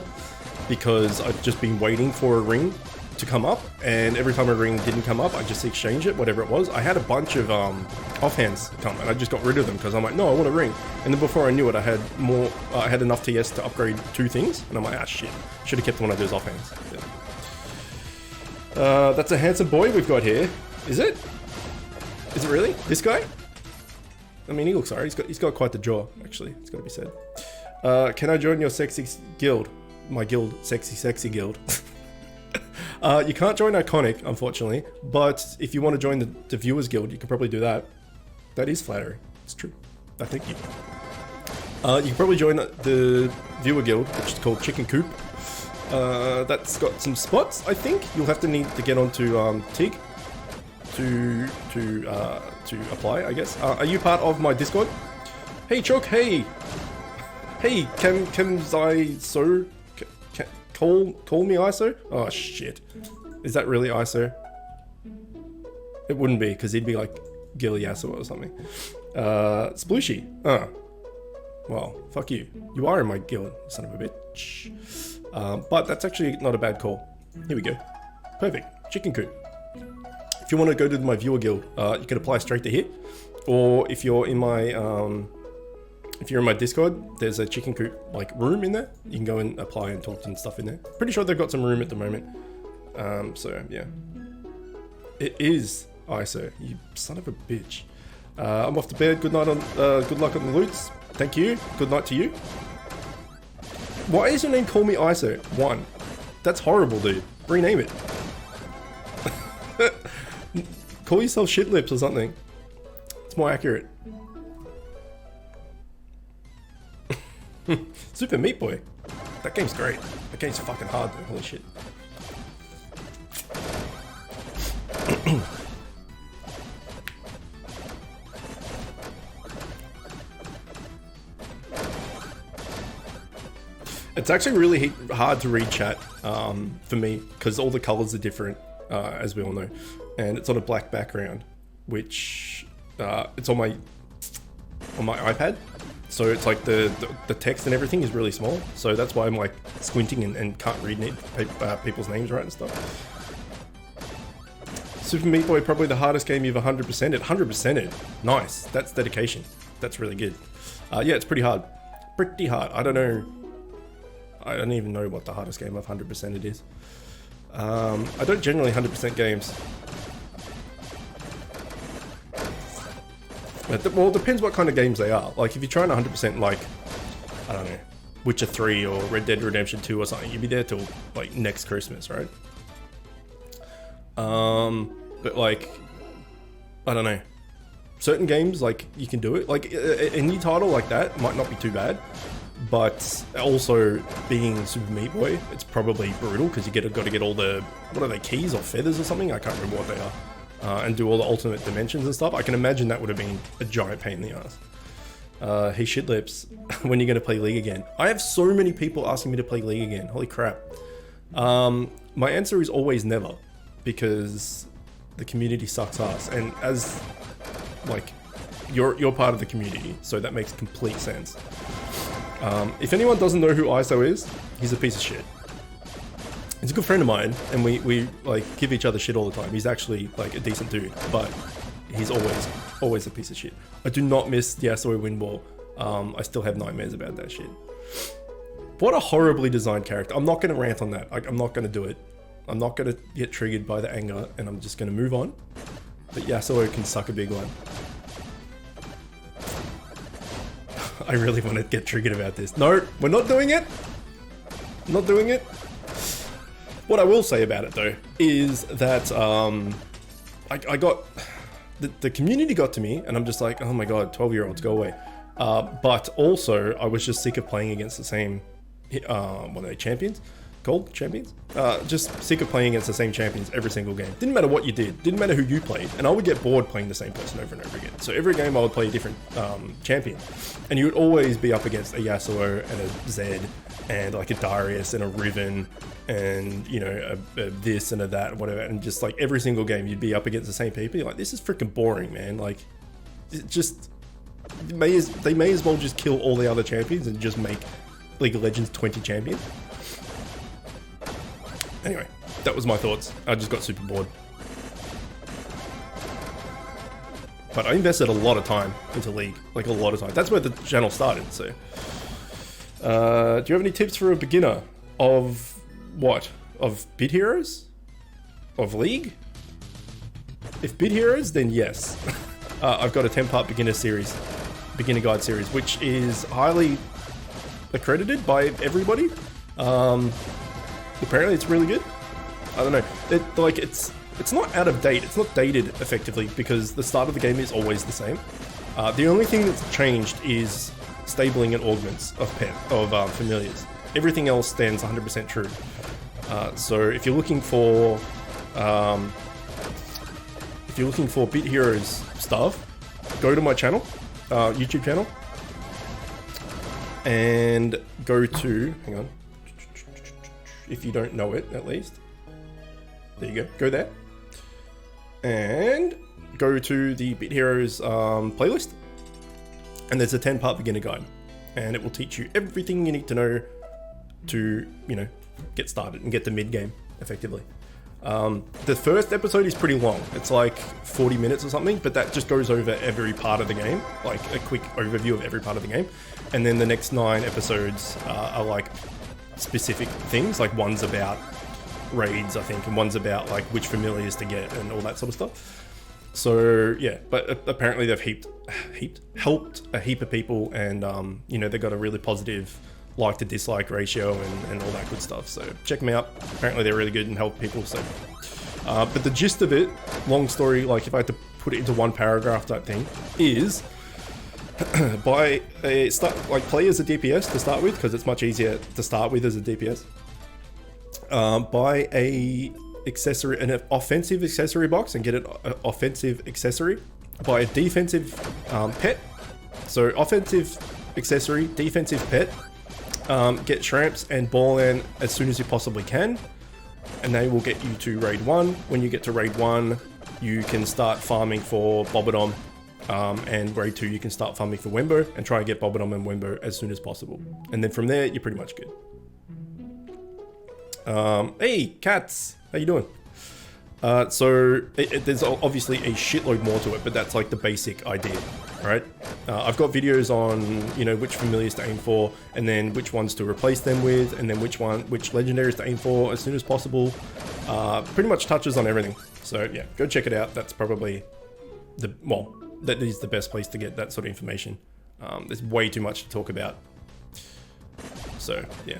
because I've just been waiting for a ring to come up, and every time a ring didn't come up I just exchange it, whatever it was. I had a bunch of offhands come and I just got rid of them because I'm like, no, I want a ring. And then before I knew it, I had enough TS to upgrade 2 things, and I'm like, ah shit, should have kept one of those offhands. Yeah. That's a handsome boy we've got here. Is it? Is it really? This guy? I mean, he looks alright. He's got quite the jaw, actually. It's got to be said. Can I join your sexy guild? My guild, sexy guild. You can't join Iconic, unfortunately, but if you want to join the Viewers Guild, you can probably do that. That is flattering. It's true. I think you. You can probably join the Viewer Guild, which is called Chicken Coop. That's got some spots, I think. You'll have to need to get onto TIG to apply, I guess. Are you part of my Discord? Hey Chook, hey! Hey, can ISO? Call me ISO? Oh shit. Is that really ISO? It wouldn't be, because he'd be like Gilly Yasso or something. Splooshy. Oh. Well, fuck you. You are in my guild, son of a bitch. But that's actually not a bad call. Here we go. Perfect. Chicken Coop. If you want to go to my Viewer Guild, you can apply straight to here. Or if you're in my Discord, there's a Chicken Coop like room in there. You can go and apply and talk and stuff in there. Pretty sure they've got some room at the moment. So yeah, it is ISO. You son of a bitch. I'm off to bed. Good night on. Good luck on the loots. Thank you. Good night to you. Why is your name Call Me ISO 1? That's horrible, dude. Rename it. Call yourself Shit Lips or something. It's more accurate. Super Meat Boy. That game's great. That game's fucking hard though. Holy shit. It's actually really hard to read chat for me because all the colors are different, as we all know, and it's on a black background, which it's on my iPad. So it's like the text and everything is really small. So that's why I'm like squinting and can't read people's names right and stuff. Super Meat Boy, probably the hardest game you've 100%ed. 100%ed. Nice. That's dedication. That's really good. Yeah, it's pretty hard. Pretty hard. I don't know I don't even know what the hardest game I've 100% it is. I don't generally 100% games. Well, it depends what kind of games they are. Like, if you're trying to 100% like, I don't know, Witcher 3 or Red Dead Redemption 2 or something, you'd be there till like next Christmas, right? But like, I don't know. Certain games, like, you can do it. Like, a new title like that might not be too bad. But also, being Super Meat Boy, it's probably brutal because you got to get all the, what are they, keys or feathers or something? I can't remember what they are. And do all the alternate dimensions and stuff. I can imagine that would have been a giant pain in the ass. Hey Shitlips, when are you going to play League again? I have so many people asking me to play League again. Holy crap. My answer is always never, because the community sucks ass. And as, like, you're part of the community, so that makes complete sense. If anyone doesn't know who ISO is, he's a piece of shit. He's a good friend of mine, and we like give each other shit all the time. He's actually like a decent dude, but he's always a piece of shit. I do not miss the Yasuo win wall. I still have nightmares about that shit. What a horribly designed character. I'm not going to rant on that. I'm not going to do it. I'm not going to get triggered by the anger, and I'm just going to move on. But Yasuo can suck a big one. I really want to get triggered about this. No, we're not doing it. Not doing it. What I will say about it though is that I got the community got to me, and I'm just like, oh my god, 12-year-olds, go away. But also, I was just sick of playing against the same, what are they, champions? Gold champions? Just sick of playing against the same champions every single game. Didn't matter what you did, didn't matter who you played, and I would get bored playing the same person over and over again. So every game I would play a different champion, and you would always be up against a Yasuo and a Zed, and like a Darius and a Riven, and you know, a this and a that, whatever, and just like every single game you'd be up against the same people. You're like, this is freaking boring, man. Like, it just, they may as well just kill all the other champions and just make League of Legends 20 champions. Anyway, that was my thoughts. I just got super bored. But I invested a lot of time into League, like a lot of time. That's where the channel started, so. Do you have any tips for a beginner of what? Of Bit Heroes? Of League? If Bit Heroes, then yes. I've got a 10-part beginner guide series, which is highly accredited by everybody. Apparently it's really good. I don't know. It's not out of date. It's not dated effectively because the start of the game is always the same. The only thing that's changed is stabling and augments of familiars. Everything else stands 100% true. So if you're looking for Bit Heroes stuff, go to my channel, YouTube channel, and go to, hang on, if you don't know it at least, there you go, go there, and go to the Bit Heroes playlist, and there's a 10-part beginner guide, and it will teach you everything you need to know to, you know, get started and get to mid-game effectively. The first episode is pretty long. It's like 40 minutes or something, but that just goes over every part of the game, like a quick overview of every part of the game. And then the next 9 episodes are like specific things, like one's about raids, I think, and one's about like which familiars to get and all that sort of stuff. So yeah, but apparently they've helped a heap of people, and you know, they got a really positive like to dislike ratio and all that good stuff. So check them out. Apparently they're really good and help people. So, but the gist of it, long story, like if I had to put it into one paragraph type thing, is play as a DPS to start with, because it's much easier to start with as a DPS. Buy an offensive accessory box and get an offensive accessory. Buy a defensive pet. So offensive accessory, defensive pet. Get Shramps and Ballan as soon as you possibly can, and they will get you to raid 1. When you get to raid 1, you can start farming for Bobodom, and raid 2 you can start farming for Wembo, and try and get Bobodom and Wembo as soon as possible. And then from there, you're pretty much good. Hey, Cats! How you doing? So there's obviously a shitload more to it, but that's like the basic idea, right? I've got videos on, you know, which familiars to aim for, and then which ones to replace them with, and then which legendaries to aim for as soon as possible. Pretty much touches on everything. So yeah, go check it out. That's probably that is the best place to get that sort of information. There's way too much to talk about. So yeah.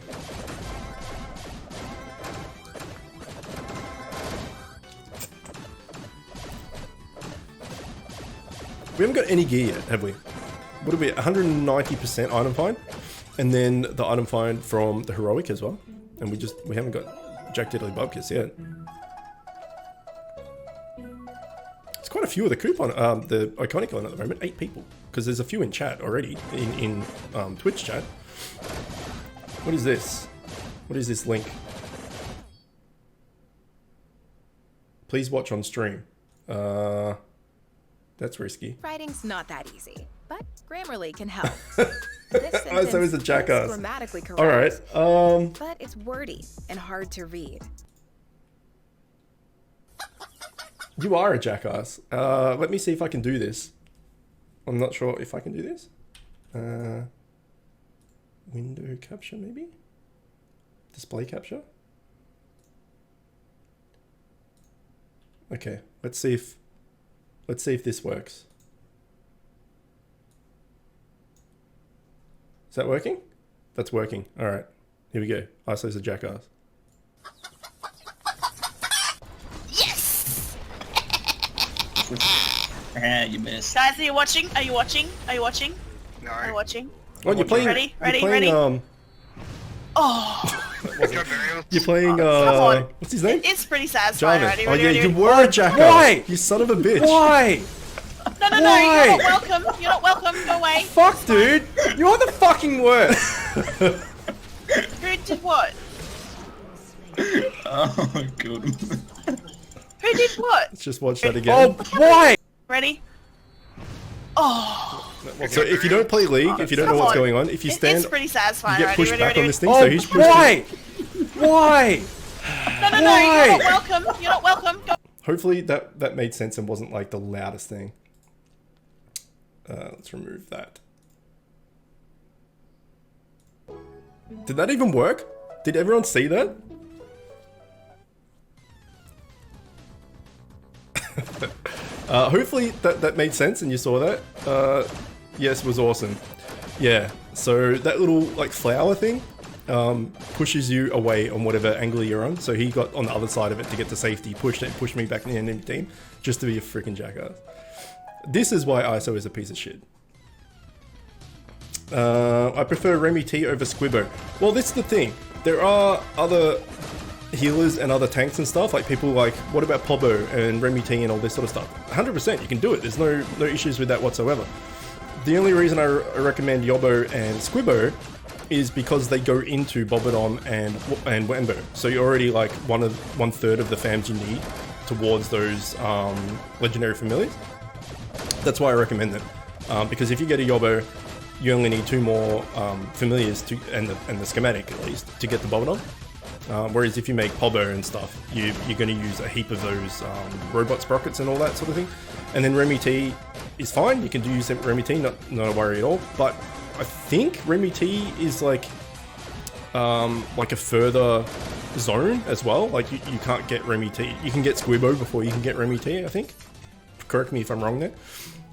We haven't got any gear yet, have we? What are we at? 190% item find, and then the item find from the heroic as well. And we haven't got Jack Diddley Bubkis yet. It's quite a few of the coupon, the iconic one at the moment. 8 people, because there's a few in chat already in Twitch chat. What is this? What is this link? Please watch on stream. That's risky. Writing's not that easy, but Grammarly can help. Oh, so it's a jackass. Grammatically correct. All right. But it's wordy and hard to read. You are a jackass. Let me see if I can do this. I'm not sure if I can do this. Window capture, maybe? Display capture? Okay, let's see if this works. Is that working? That's working. All right, here we go. ISO's a jackass. Yes! You missed. Guys, are you watching? Are you watching? Are you watching? No. Are you watching? Oh, you're playing. Ready? You're playing, Oh! You're playing. Come on. What's his name? It's pretty satisfying. Jarvan. Ready? Oh yeah, Ready? you were a jackass. Why? You son of a bitch. Why? No, Why? you're not welcome. You're not welcome. Go away. Fuck, dude. You're the fucking worst. Who did what? Oh my god. Who did what? Let's just watch that again. Oh, why? Ready? Oh! So if you don't play League, if you don't know what's going on, if you stand, It's pretty satisfying. you get pushed back on this thing. Oh, So he's pushed. why? Why? No, Why? you're not welcome. You're not welcome. Go. Hopefully that made sense and wasn't like the loudest thing. Let's remove that. Did that even work? Did everyone see that? Hopefully that made sense and you saw that. Yes, was awesome. Yeah, so that little like flower thing pushes you away on whatever angle you're on. So he got on the other side of it to get to safety, pushed me back in the enemy team just to be a freaking jackass. This is why ISO is a piece of shit. I prefer Remy T over Squibbo. Well, this is the thing. There are other healers and other tanks and stuff. Like people like, what about Pobo and Remy T and all this sort of stuff? 100%, you can do it. There's no issues with that whatsoever. The only reason I recommend Yobbo and Squibbo is because they go into Bobodom and Wembo. So you're already like one third of the fams you need towards those legendary familiars. That's why I recommend them. Because if you get a Yobbo, you only need 2 more familiars and the schematic at least to get the Bobodom. Whereas if you make Pobo and stuff, you're going to use a heap of those robot sprockets and all that sort of thing. And then Remy T is fine. You can use Remy T, not a worry at all. But I think Remy T is like a further zone as well. Like you can't get Remy T. You can get Squibbo before you can get Remy T, I think. Correct me if I'm wrong there.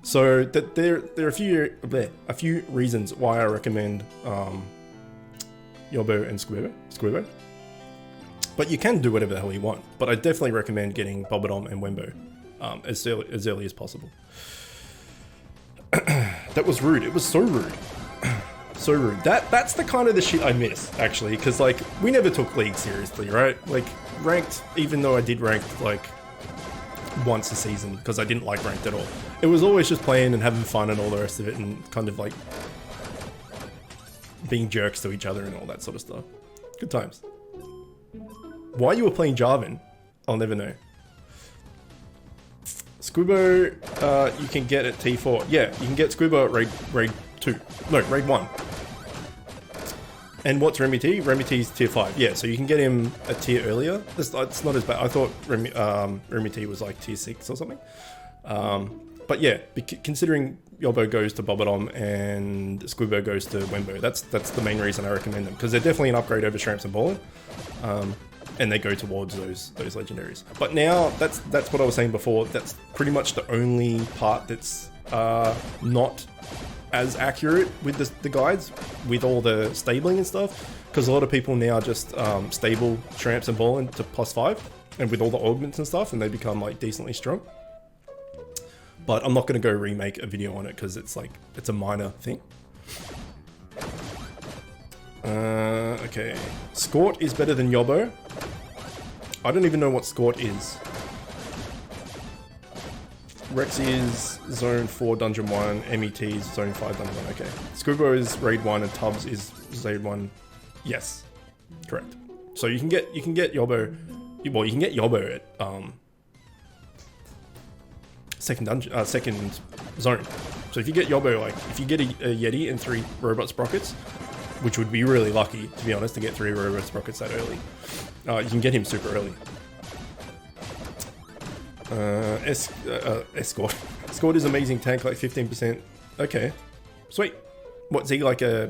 So that there are a few reasons why I recommend Yobbo and Squibbo. But you can do whatever the hell you want. But I definitely recommend getting Bobodom and Wembo as early as possible. That was rude. It was so rude. So rude. That's the kind of the shit I miss, actually. Because, like, we never took League seriously, right? Like, ranked, even though I did ranked, like, once a season. Because I didn't like ranked at all. It was always just playing and having fun and all the rest of it. And kind of, like, being jerks to each other and all that sort of stuff. Good times. Why you were playing Jarvan, I'll never know. Squibbo, you can get at T4. Yeah, you can get Squibbo at raid 2. No, raid 1. And what's Remy T? Remy T's tier 5. Yeah, so you can get him a tier earlier. It's not as bad. I thought Remy T was like tier 6 or something. But yeah, considering Yobbo goes to Bobbadom and Squibbo goes to Wembo, that's the main reason I recommend them, because they're definitely an upgrade over Shramps and Ballin. And they go towards those legendaries. But now, that's what I was saying before, that's pretty much the only part that's not as accurate with the guides, with all the stabling and stuff, because a lot of people now just stable Shramps and Ballin to +5, and with all the augments and stuff, and they become like decently strong. But I'm not going to go remake a video on it because it's a minor thing. Okay. Skort is better than Yobbo. I don't even know what Skort is. Rex is Zone 4 Dungeon 1, MET is Zone 5 Dungeon 1, okay. Scubo is Raid 1 and Tubbs is Raid 1. Yes. Correct. So you can get Yobbo, well, you can get Yobbo at second zone. So if you get Yobbo, like if you get a Yeti and 3 robot sprockets, which would be really lucky, to be honest, to get 3 robot sprockets that early, you can get him super early. Escort. Escort is amazing tank, like 15%. Okay, sweet. What is he like a?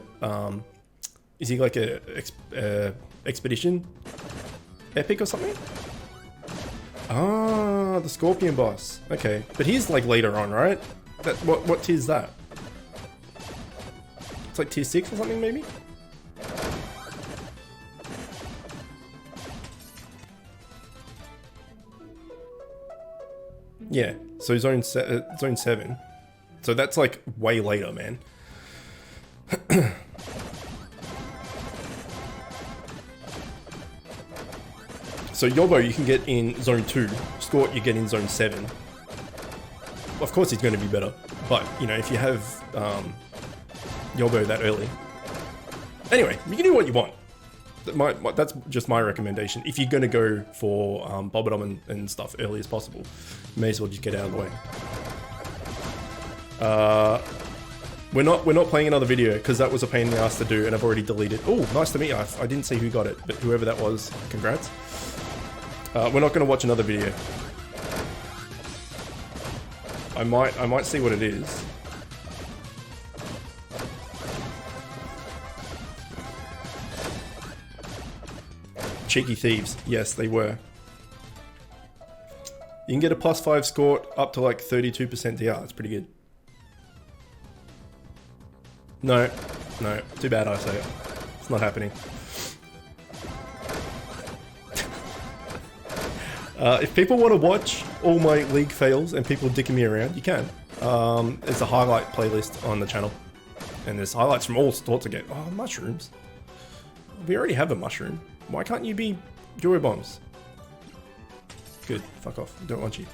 Is he like a expedition epic or something? Ah, the Scorpion boss. Okay, but he's like later on, right? That what tier is that? It's like tier 6 or something, maybe. Yeah, so zone 7. So that's like way later, man. So Yobbo you can get in zone 2, Skort you get in zone 7. Of course he's going to be better, but you know, if you have Yobbo that early. Anyway, you can do what you want. That's just my recommendation. If you're going to go for Bobbadom and stuff early as possible, you may as well just get out of the way. We're not playing another video because that was a pain in the ass to do, and I've already deleted. Oh, nice to meet you. I didn't see who got it, but whoever that was, congrats. We're not going to watch another video. I might see what it is. Cheeky thieves. Yes, they were. You can get a +5 Skort up to like 32% DR. That's pretty good. No, too bad I say it. It's not happening. If people want to watch all my league fails and people dicking me around, you can. There's a highlight playlist on the channel. And there's highlights from all sorts of games. Oh, mushrooms. We already have a mushroom. Why can't you be Joy Bombs? Good, fuck off. Don't want you.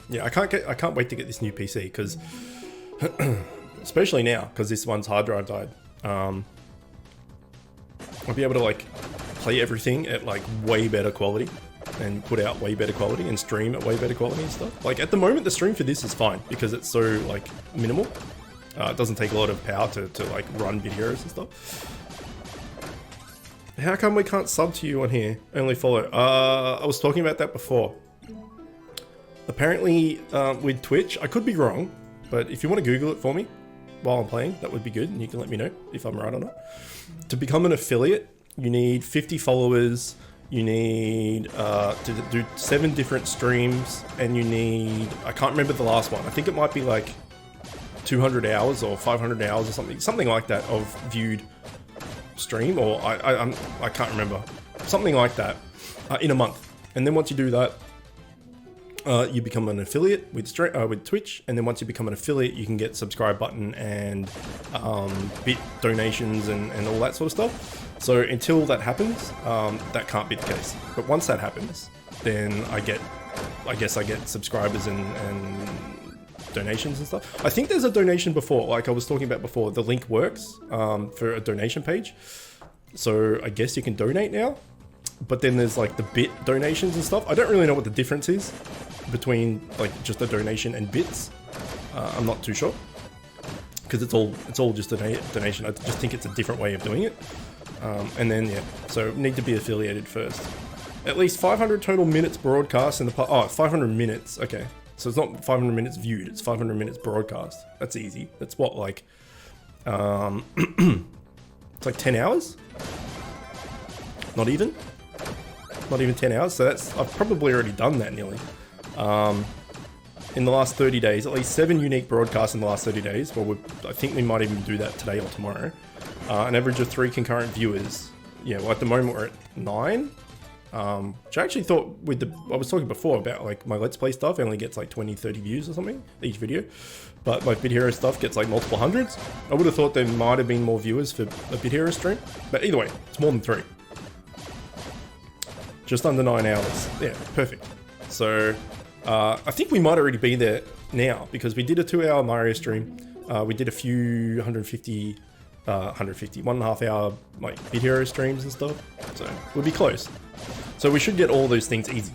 Yeah, I can't wait to get this new PC because, especially now, because this one's hard drive died. I'll be able to like play everything at like way better quality and put out way better quality and stream at way better quality and stuff. Like at the moment, the stream for this is fine because it's so like minimal. It doesn't take a lot of power to like run videos and stuff. How come we can't sub to you on here? Only follow. I was talking about that before. Apparently, with Twitch, I could be wrong, but if you want to Google it for me while I'm playing, that would be good, and you can let me know if I'm right or not. To become an affiliate, you need 50 followers, you need to do 7 different streams, and you need, I can't remember the last one, I think it might be like 200 hours or 500 hours or something like that of viewed stream, or I can't remember, something like that, in a month. And then once you do that, you become an affiliate with Twitch, and then once you become an affiliate, you can get subscribe button and bit donations and all that sort of stuff. So until that happens, that can't be the case. But once that happens, then I guess I get subscribers and donations and stuff. I think there's a donation before, like I was talking about before. The link works for a donation page, so I guess you can donate now. But then there's like the bit donations and stuff. I don't really know what the difference is between like just a donation and bits. I'm not too sure because it's all just a donation. I just think it's a different way of doing it. And then yeah, so need to be affiliated first. At least 500 total minutes broadcast in the 500 minutes. Okay, so it's not 500 minutes viewed. It's 500 minutes broadcast. That's easy. That's what, like, it's like 10 hours. Not even 10 hours. So that's, I've probably already done that nearly. In the last 30 days, at least 7 unique broadcasts in the last 30 days. Well, I think we might even do that today or tomorrow. An average of 3 concurrent viewers. Yeah, well, at the moment we're at 9. Which I actually thought I was talking before about like my Let's Play stuff only gets like 20, 30 views or something each video. But my Bit Hero stuff gets like multiple hundreds. I would have thought there might have been more viewers for a Bit Hero stream. But either way, it's more than 3. Just under 9 hours. Yeah, perfect. So, I think we might already be there now because we did a 2-hour Mario stream. We did a few 1.5 hour like Bit Hero streams and stuff. So we'll be close. So we should get all those things easy.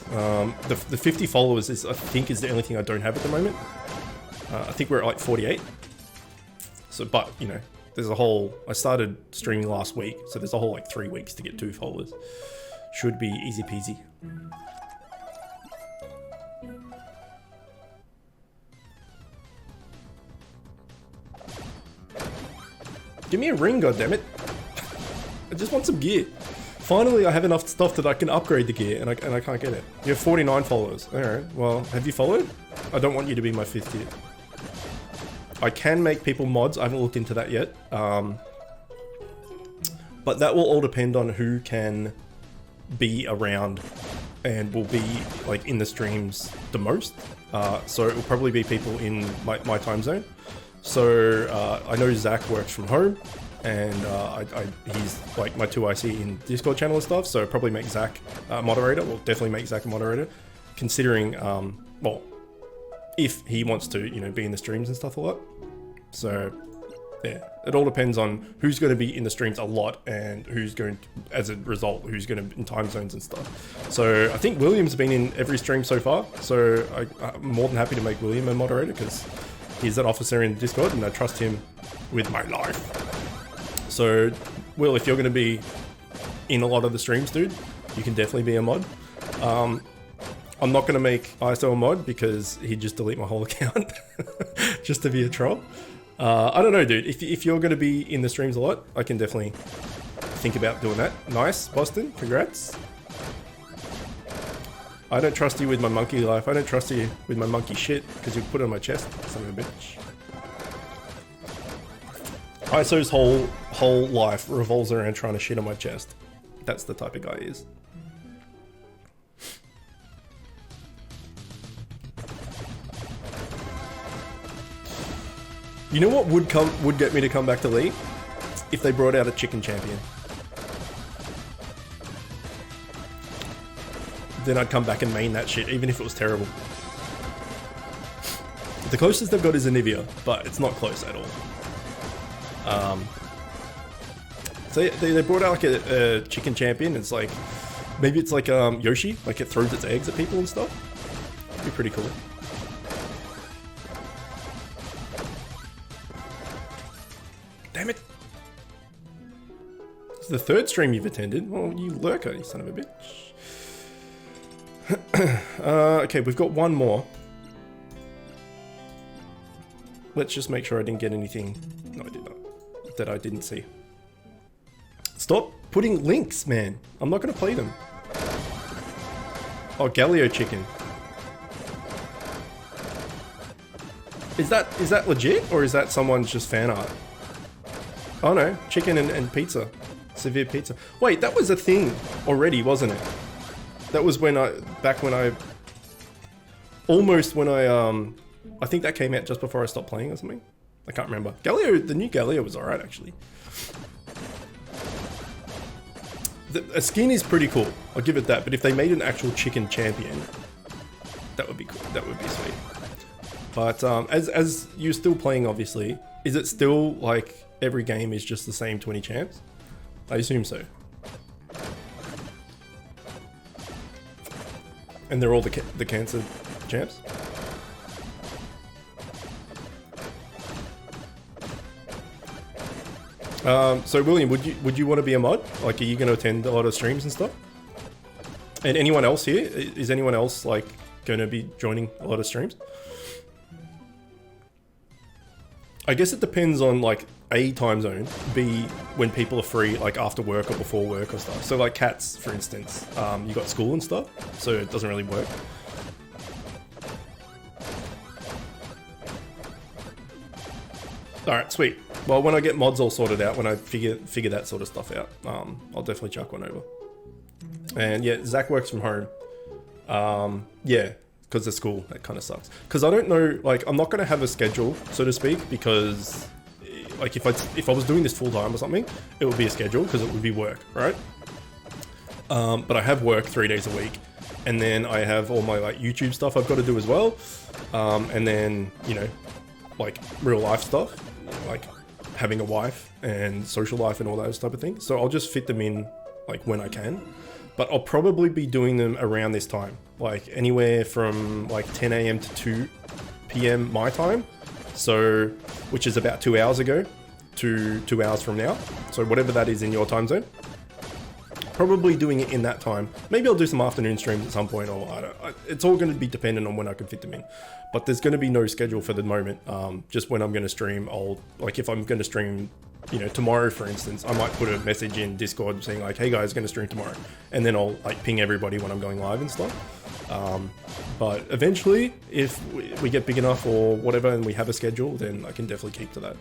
The 50 followers is, I think, is the only thing I don't have at the moment. I think we're at like 48. So, but you know, there's a whole. I started streaming last week, so there's a whole like 3 weeks to get 2 followers. Should be easy peasy. Give me a ring, goddammit. I just want some gear. Finally, I have enough stuff that I can upgrade the gear, and I can't get it. You have 49 followers. Alright, well, have you followed? I don't want you to be my 50th. I can make people mods. I haven't looked into that yet. But that will all depend on who can be around and will be like in the streams the most. So it will probably be people in my time zone. So I know Zach works from home, and he's like my 2IC in Discord channel and stuff. So probably make Zach a moderator. We'll definitely make Zach a moderator, considering well, if he wants to, you know, be in the streams and stuff a lot. So yeah, it all depends on who's going to be in the streams a lot and who's going to, as a result, who's going to in time zones and stuff. So I think William's been in every stream so far. So I'm more than happy to make William a moderator because he's an officer in Discord and I trust him with my life. So, Will, if you're going to be in a lot of the streams, dude, you can definitely be a mod. I'm not going to make ISO a mod because he'd just delete my whole account just to be a troll. I don't know, dude. If you're going to be in the streams a lot, I can definitely think about doing that. Nice, Boston. Congrats. I don't trust you with my monkey life. I don't trust you with my monkey shit because you put it on my chest, son of a bitch. ISO's whole life revolves around trying to shit on my chest. That's the type of guy he is. You know what would get me to come back to League? If they brought out a chicken champion. Then I'd come back and main that shit, even if it was terrible. The closest they've got is Anivia, but it's not close at all. So they brought out like a chicken champion. It's like, maybe it's like Yoshi, like it throws its eggs at people and stuff. It'd be pretty cool. Damn it. It's the 3rd stream you've attended. Oh, you lurker, you son of a bitch. Okay, we've got one more. Let's just make sure I didn't get anything. No, I did not. That I didn't see. Stop putting links, man. I'm not going to play them. Oh, Galio chicken. Is that legit, or is that someone's just fan art? Oh no, chicken and pizza. Severe pizza. Wait, that was a thing already, wasn't it? That was when I think that came out just before I stopped playing or something. I can't remember. Galio, the new Galio was alright actually. A skin is pretty cool. I'll give it that. But if they made an actual chicken champion, that would be cool. That would be sweet. But as you're still playing, obviously, is it still like every game is just the same 20 champs? I assume so. And they're all the cancer champs? So William, would you want to be a mod? Like, are you going to attend a lot of streams and stuff? And anyone else here? Is anyone else like going to be joining a lot of streams? I guess it depends on like A, time zone, B, when people are free, like after work or before work or stuff. So like Cats, for instance, you got school and stuff, so it doesn't really work. Alright, sweet. Well, when I get mods all sorted out, when I figure that sort of stuff out, I'll definitely chuck one over. And yeah, Zach works from home. Yeah, because of school, that kind of sucks. Because I don't know, like, I'm not going to have a schedule, so to speak, because like if I was doing this full time or something, it would be a schedule because it would be work, right? But I have work 3 days a week, and then I have all my like YouTube stuff I've got to do as well, and then, you know, like real life stuff, like having a wife and social life and all those type of things. So I'll just fit them in like when I can, but I'll probably be doing them around this time, like anywhere from like 10 AM to 2 PM my time. So, which is about 2 hours ago to 2 hours from now. So whatever that is in your time zone, probably doing it in that time. Maybe I'll do some afternoon streams at some point, or it's all going to be dependent on when I can fit them in. But there's going to be no schedule for the moment. Just when I'm going to stream, like if I'm going to stream, you know, tomorrow, for instance, I might put a message in Discord saying like, hey guys, going to stream tomorrow. And then I'll like ping everybody when I'm going live and stuff. But eventually, if we get big enough or whatever and we have a schedule, then I can definitely keep to that.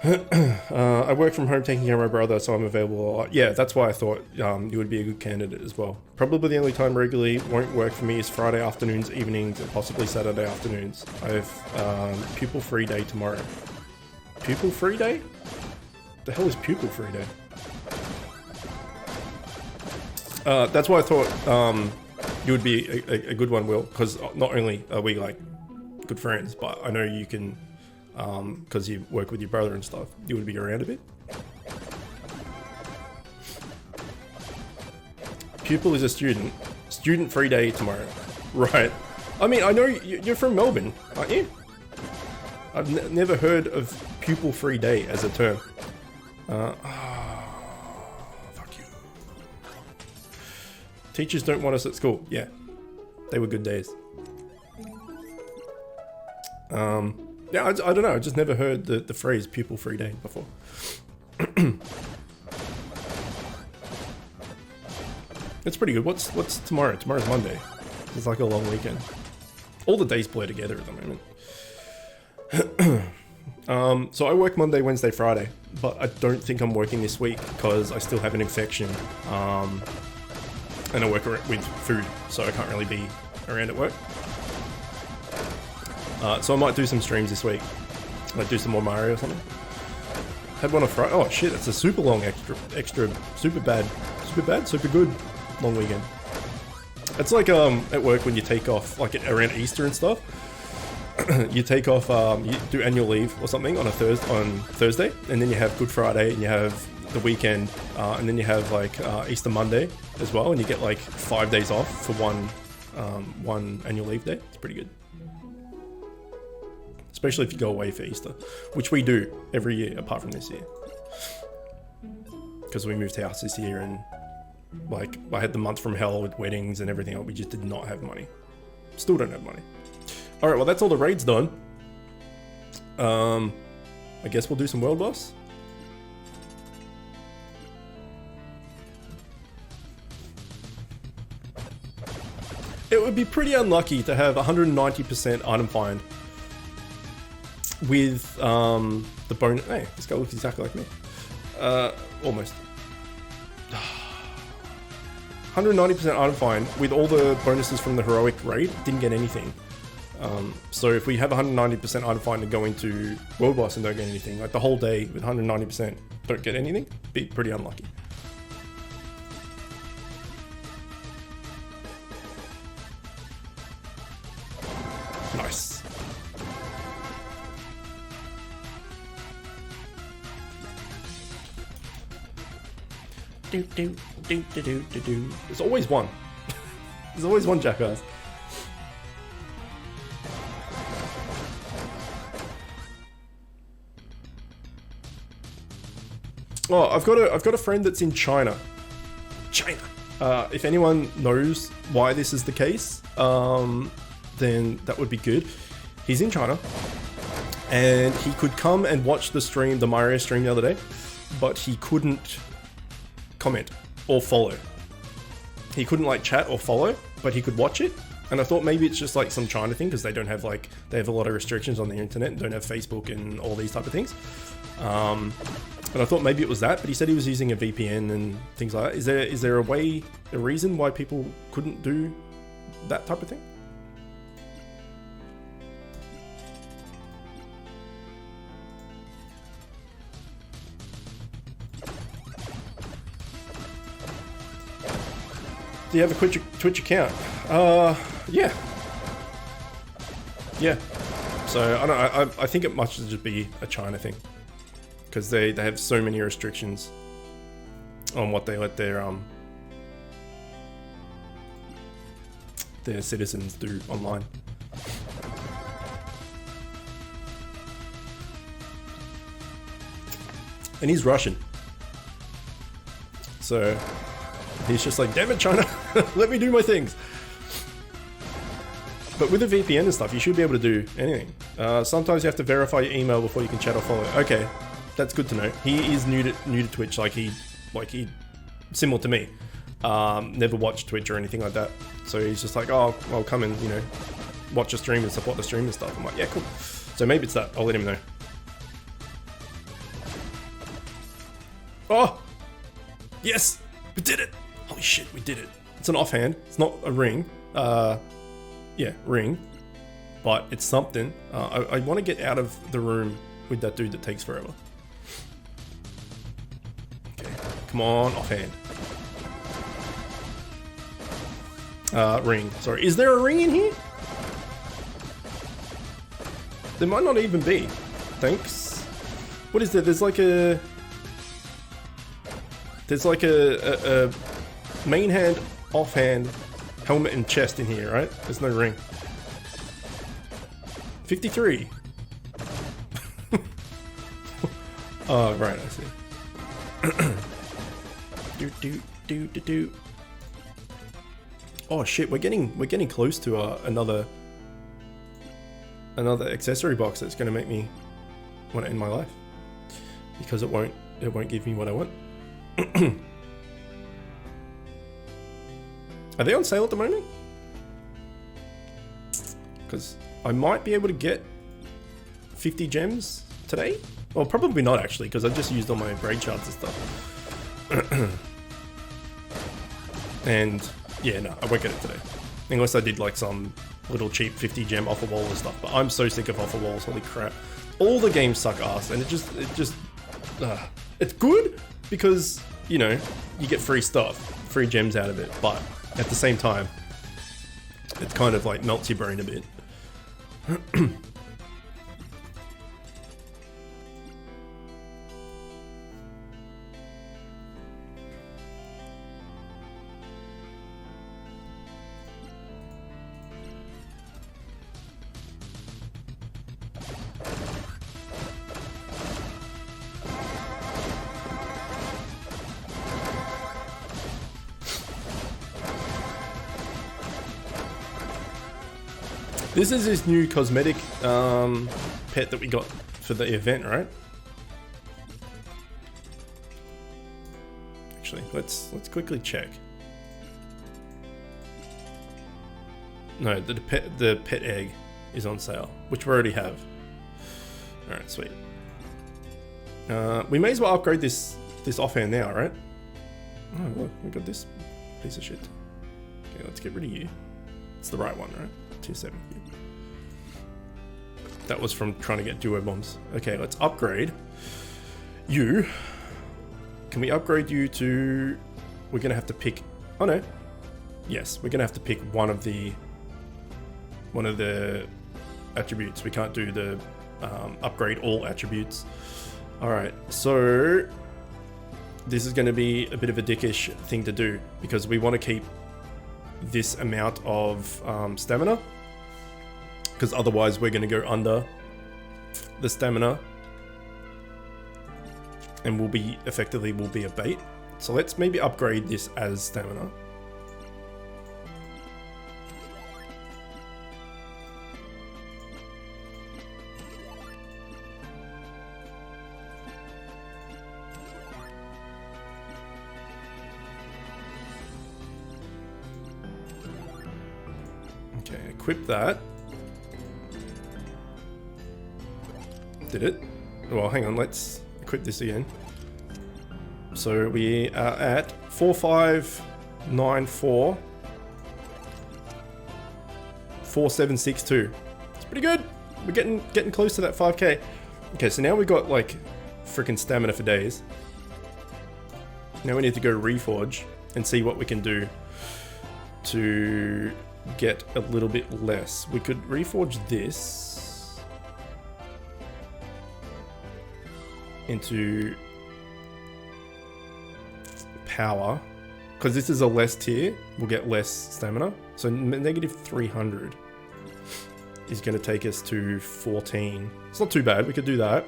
I work from home taking care of my brother, so I'm available a lot. Yeah, that's why I thought you would be a good candidate as well. Probably the only time regularly won't work for me is Friday afternoons, evenings, and possibly Saturday afternoons. I have pupil free day tomorrow. Pupil free day? The hell is pupil free day? That's why I thought you would be a good one, Will, because not only are we like good friends, but I know you can, because you work with your brother and stuff, you would be around a bit. Pupil is a student. Student free day tomorrow. Right. I mean, I know you're from Melbourne, aren't you? I've never heard of pupil free day as a term. Fuck you. Teachers don't want us at school. Yeah. They were good days. Yeah, I don't know. I just never heard the phrase pupil free day before. It's pretty good. What's tomorrow? Tomorrow's Monday. It's like a long weekend. All the days blur together at the moment. So I work Monday, Wednesday, Friday, but I don't think I'm working this week because I still have an infection. And I work with food, so I can't really be around at work. So I might do some streams this week. Like do some more Mario or something. Had one on Friday. Oh shit, it's a super long, super good long weekend. It's like at work when you take off, like around Easter and stuff. You take off, you do annual leave or something on Thursday, and then you have Good Friday, and you have the weekend, and then you have like Easter Monday as well, and you get like 5 days off for one annual leave day. It's pretty good. Especially if you go away for Easter, which we do every year apart from this year. Because we moved house this year and like I had the month from hell with weddings and everything else. We just did not have money. Still don't have money. Alright, well that's all the raids done. I guess we'll do some world boss. It would be pretty unlucky to have 190% item find with the bonus. Hey, this guy looks exactly like me. Almost. 190% item find with all the bonuses from the heroic raid. Didn't get anything. So if we have 190% item find and go into world boss and don't get anything, like the whole day with 190% don't get anything, be pretty unlucky. There's always one. There's always one jackass. Oh, I've got a friend that's in China. China. If anyone knows why this is the case, then that would be good. He's in China, and he could come and watch the Mario stream the other day, but he couldn't comment or follow. He couldn't like chat or follow, but he could watch it. And I thought maybe it's just like some China thing because they have a lot of restrictions on the internet and don't have Facebook and all these type of things. And I thought maybe it was that, but he said he was using a VPN and things like that. Is there a reason why people couldn't do that type of thing? Do you have a Twitch account? Yeah. Yeah. So I don't know. I think it must just be a China thing because they have so many restrictions on what they let their citizens do online. And he's Russian, so he's just like, damn it, China, let me do my things. But with a VPN and stuff, you should be able to do anything. Sometimes you have to verify your email before you can chat or follow. Okay, that's good to know. He is new to Twitch, like he similar to me. Never watched Twitch or anything like that. So he's just like, oh, I'll come and watch a stream and support the stream and stuff. I'm like, yeah, cool. So maybe it's that. I'll let him know. Oh, yes, we did it. Holy shit, we did it. It's an offhand. It's not a ring. Yeah, ring. But it's something. I want to get out of the room with that dude that takes forever. Okay, come on, offhand. Ring. Sorry, is there a ring in here? There might not even be. Thanks. What is there? There's like a main hand, offhand, helmet and chest in here, right? There's no ring. 53. Oh, right, I see. do. Oh shit, we're getting close to another accessory box that's gonna make me want to end my life because it won't give me what I want. Are they on sale at the moment? Because I might be able to get 50 gems today. Well, probably not actually, because I just used all my braid shards and stuff. And yeah, no, I won't get it today. Unless I did like some little cheap 50 gem offer wall and stuff. But I'm so sick of offer walls, holy crap. All the games suck ass, and it just it's good because, you get free stuff, free gems out of it, but at the same time, it kind of like melts your brain a bit. This is his new cosmetic pet that we got for the event, right? Actually, let's quickly check. No, the pet egg is on sale, which we already have. All right, sweet. We may as well upgrade this offhand now, right? Oh, look, we got this piece of shit. Okay, let's get rid of you. It's the right one, right? 270. That was from trying to get duo bombs. Okay, let's upgrade you. Can we upgrade you to... We're gonna have to pick... Oh no. Yes, we're gonna have to pick one of the attributes. We can't do the upgrade all attributes. All right, so this is going to be a bit of a dickish thing to do because we want to keep this amount of stamina, because otherwise we're going to go under the stamina and we'll be a bait. So let's maybe upgrade this as stamina. Okay, equip that. Did it? Well, hang on, let's equip this again. So we are at 4594 4762. It's pretty good. We're getting close to that 5k. Okay, so now we got like freaking stamina for days. Now we need to go reforge and see what we can do to get a little bit less. We could reforge this into power, because this is a less tier, we'll get less stamina. So negative 300 is going to take us to 14. It's not too bad, we could do that.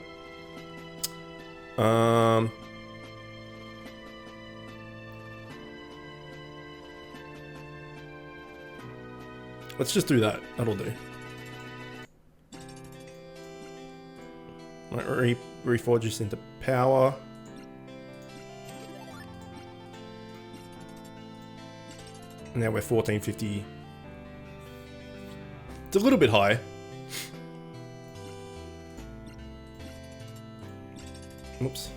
Let's just do that, that'll do. Right, reforge this into power. Now we're 1450. It's a little bit high. Oops.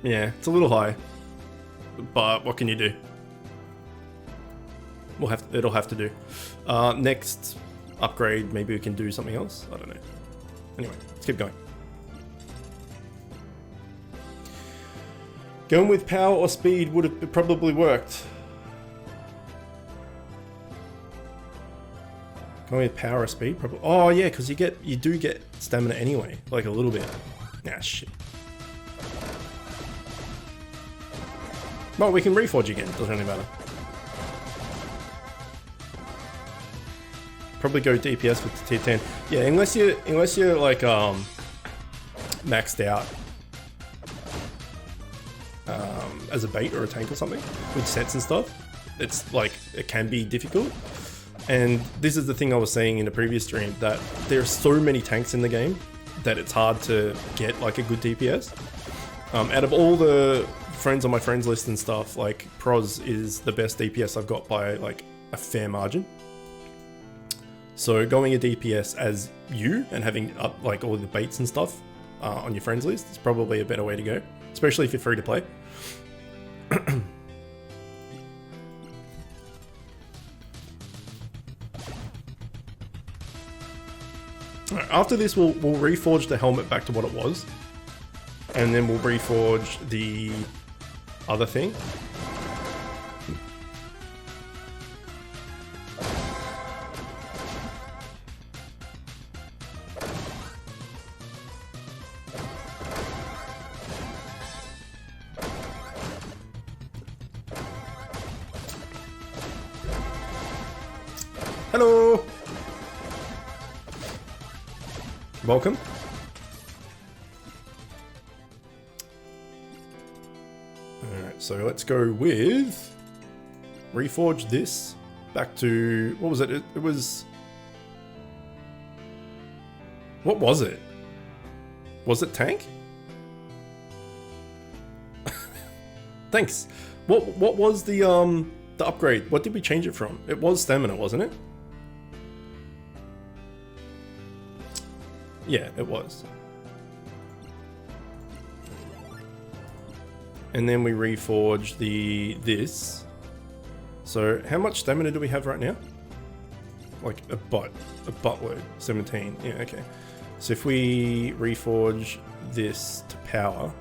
Yeah, it's a little high. But what can you do? It'll have to do. Next upgrade, maybe we can do something else. I don't know. Anyway, let's keep going. Going with power or speed would have probably worked. Going with power or speed, probably. Oh yeah, because you do get stamina anyway, like a little bit. Nah, shit. Well, we can reforge again. Doesn't really matter. Probably go DPS with the tier 10. Yeah, unless you're like maxed out as a bait or a tank or something with sets and stuff. It's like it can be difficult. And this is the thing I was saying in the previous stream, that there are so many tanks in the game that it's hard to get like a good DPS. Out of all the friends on my friends list and stuff, like Proz is the best DPS I've got by like a fair margin. So going a DPS as you and having up like all the baits and stuff on your friends list is probably a better way to go, especially if you're free to play. Alright, after this we'll reforge the helmet back to what it was, and then we'll reforge the other thing. Hello! Welcome. Alright, so let's go with reforge this back to, what was it? It was, what was it? Was it tank? Thanks. What was the upgrade? What did we change it from? It was stamina, wasn't it? Yeah, it was. And then we reforge this. So how much stamina do we have right now? Like a buttload. 17. Yeah, okay. So if we reforge this to power,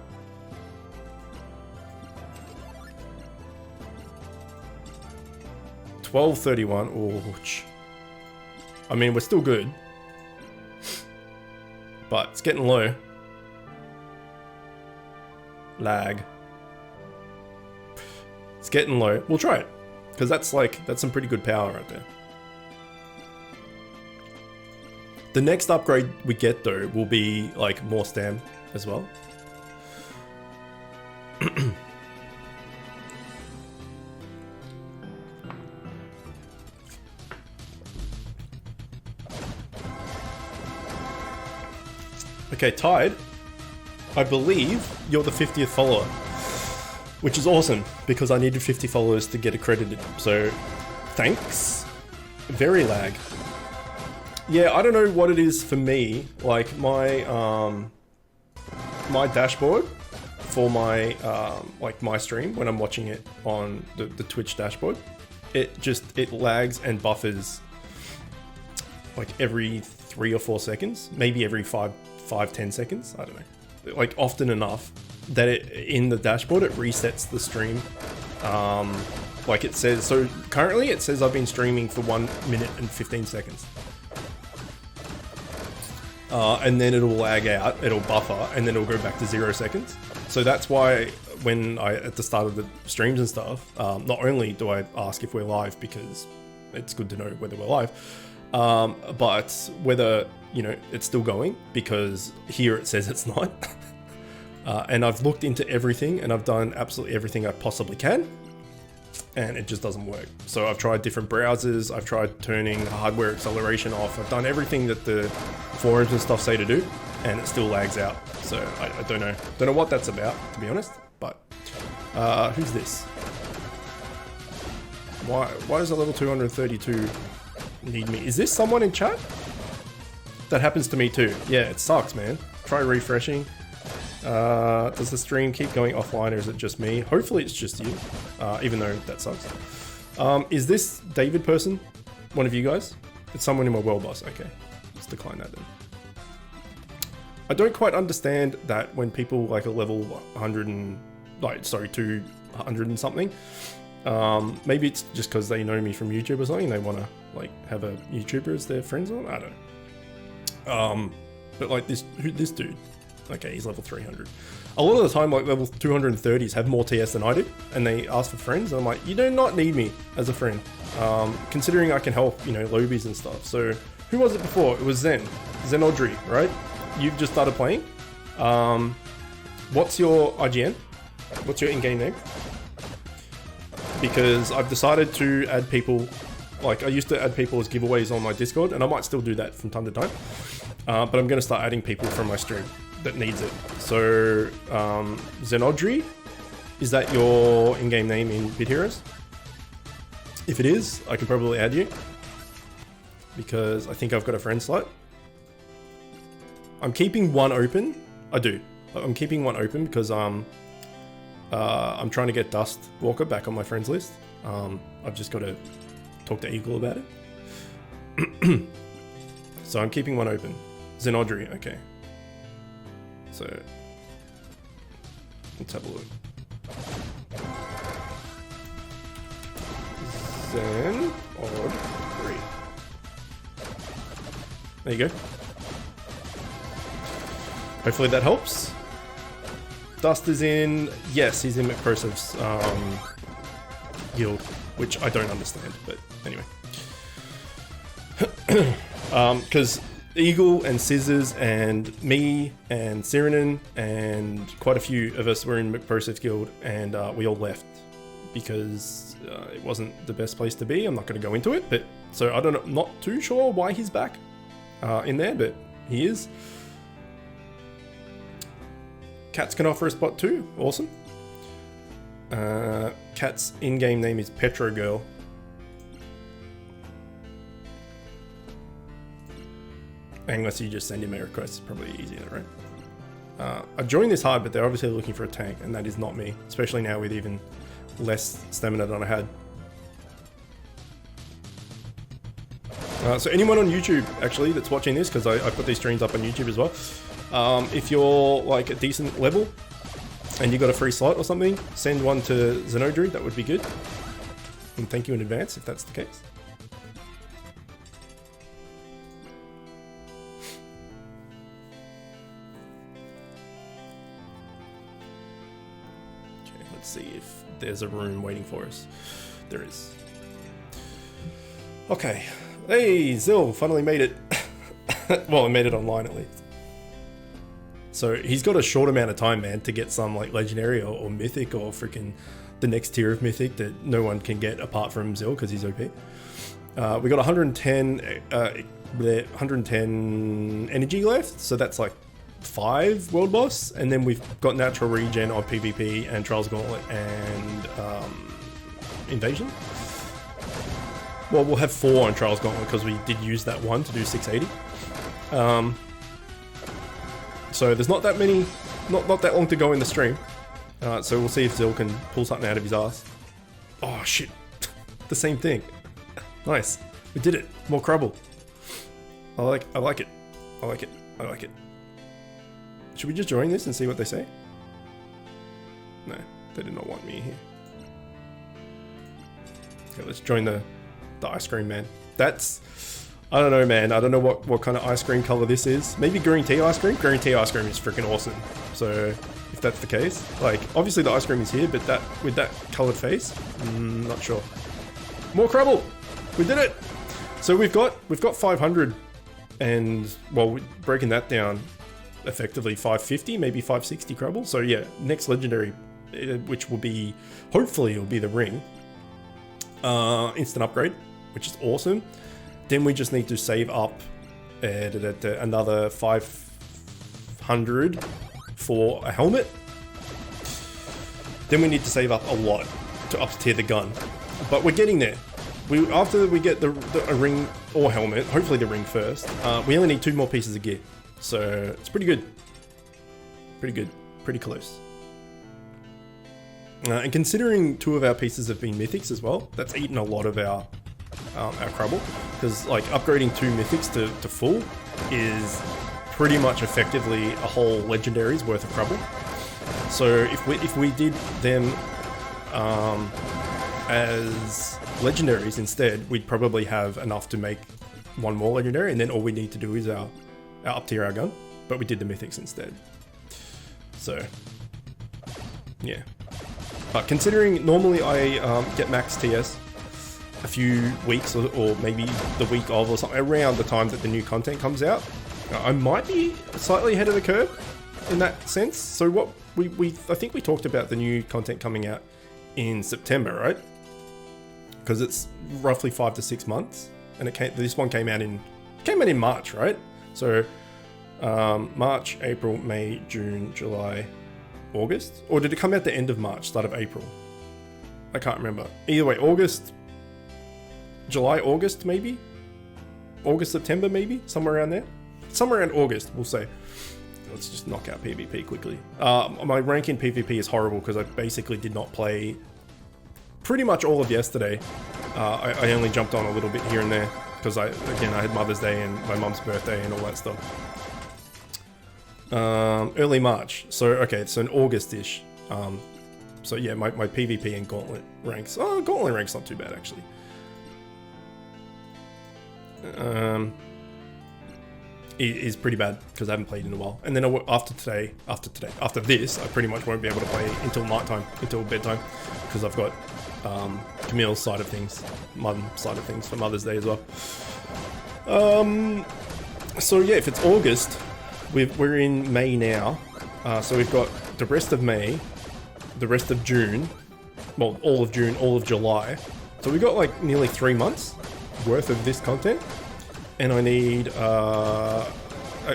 $12.31. Oh, I mean, we're still good. but it's getting low. Lag. It's getting low. We'll try it, because that's some pretty good power right there. The next upgrade we get though will be like more stam as well. Okay, Tide, I believe you're the 50th follower, which is awesome because I needed 50 followers to get accredited. So thanks. Very lag. Yeah, I don't know what it is for me. Like my my dashboard for my like my stream when I'm watching it on the Twitch dashboard, it lags and buffers like every 3 or 4 seconds, maybe every 5-10 seconds. I don't know, like often enough that in the dashboard it resets the stream. Like it says, so currently it says I've been streaming for 1 minute and 15 seconds. And then it'll lag out, it'll buffer, and then it'll go back to 0 seconds. So that's why when at the start of the streams and stuff, not only do I ask if we're live because it's good to know whether we're live, but whether, you know, it's still going, because here it says it's not. And I've looked into everything and I've done absolutely everything I possibly can, and it just doesn't work. So I've tried different browsers, I've tried turning hardware acceleration off, I've done everything that the forums and stuff say to do, and it still lags out. So I don't know what that's about, to be honest. But who's this? Why does a level 232 need me? Is this someone in chat? That happens to me too. Yeah, it sucks, man. Try refreshing. Does the stream keep going offline, or is it just me? Hopefully it's just you, even though that sucks. Is this David person one of you guys? It's someone in my world boss. Okay, let's decline that then. I don't quite understand that when people like a level 100 and like, sorry, 200 and something. Maybe it's just because they know me from YouTube or something. They want to like have a YouTuber as their friends on. I don't know. But like this dude. Okay, he's level 300. A lot of the time, like level 230s have more TS than I do, and they ask for friends. And I'm like, you do not need me as a friend, considering I can help, you know, lobies and stuff. So who was it before? It was Zen Audrey, right? You've just started playing. What's your IGN? What's your in-game name? Because I've decided to add people. Like I used to add people as giveaways on my Discord, and I might still do that from time to time. But I'm going to start adding people from my stream that needs it. So, Zenodri, is that your in-game name in Bit Heroes? If it is, I can probably add you, because I think I've got a friend slot. I'm keeping one open. I do. I'm keeping one open because I'm trying to get Dust Walker back on my friends list. I've just got to talk to Eagle about it. So I'm keeping one open. Zenodri, okay. So let's have a look. Zenodri. There you go. Hopefully that helps. Dust is in, yes, he's in McPersev's guild, which I don't understand, but anyway. Because Eagle and Scissors and me and Sirenen and quite a few of us were in McPersev's guild, and we all left because it wasn't the best place to be. I'm not going to go into it, but so I don't know, not too sure why he's back in there, but he is. Cats can offer a spot too. Awesome. Cat's in-game name is Petro Girl. Unless you just send him a request, it's probably easier, right? I've joined this hard, but they're obviously looking for a tank, and that is not me, especially now with even less stamina than I had. So anyone on YouTube, actually, that's watching this, because I put these streams up on YouTube as well, if you're like a decent level, and you got a free slot or something, send one to Zenodri, that would be good. And thank you in advance if that's the case. Let's see if there's a room waiting for us. There is. Okay. Hey, Zil finally made it. Well, I made it online at least. So he's got a short amount of time, man, to get some like legendary or mythic or freaking the next tier of mythic that no one can get apart from Zil because he's OP. We got 110 energy left, so that's like 5 world boss, and then we've got natural regen on PvP and Trials Gauntlet and Invasion. Well, we'll have 4 on Trials Gauntlet because we did use that one to do 680. So there's not that many, not that long to go in the stream. So we'll see if Zil can pull something out of his ass. Oh shit, the same thing. Nice, we did it. More Crubble. I like it. I like it. I like it. Should we just join this and see what they say? No, they did not want me here. Okay, let's join the ice cream man. That's, I don't know, man. I don't know what kind of ice cream color this is. Maybe green tea ice cream? Green tea ice cream is freaking awesome. So if that's the case, like obviously the ice cream is here, but that with that colored face, not sure. More Crubble. We did it. So we've got 500, and well, we're breaking that down effectively 550, maybe 560 Crubble. So yeah, next legendary, which will be, hopefully it'll be the ring. Instant upgrade, which is awesome. Then we just need to save up another 500 for a helmet. Then we need to save up a lot to up tier the gun, but we're getting there. After we get a ring or helmet, hopefully the ring first, we only need 2 more pieces of gear, so it's pretty good. Pretty close. And considering 2 of our pieces have been mythics as well, that's eaten a lot of our Crubble, because like upgrading 2 mythics to full is pretty much effectively a whole legendary's worth of Crubble. So if we did them as legendaries instead, we'd probably have enough to make 1 more legendary, and then all we need to do is our up tier our gun. But we did the mythics instead. So yeah. But considering normally I get max TS a few weeks or maybe the week of or something around the time that the new content comes out, I might be slightly ahead of the curve in that sense. So what I think we talked about the new content coming out in September, right? Because it's roughly 5 to 6 months, and this one came out in March, right? So March, April, May, June, July, August, or did it come out the end of March, start of April? I can't remember. Either way, July, August, maybe? August, September, maybe? Somewhere around there? Somewhere around August, we'll say. Let's just knock out PvP quickly. My rank in PvP is horrible because I basically did not play pretty much all of yesterday. I only jumped on a little bit here and there because I had Mother's Day and my mum's birthday and all that stuff. Early March, so okay, so in August-ish. So yeah, my PvP and Gauntlet ranks. Oh, Gauntlet ranks not too bad actually. Is pretty bad because I haven't played in a while. And then after this, I pretty much won't be able to play until nighttime, until bedtime, because I've got Camille's side of things, Mum's side of things for Mother's Day as well. So yeah, if it's August, we're in May now, so we've got the rest of May, the rest of June, well, all of June, all of July. So we've got like nearly 3 months worth of this content, and I need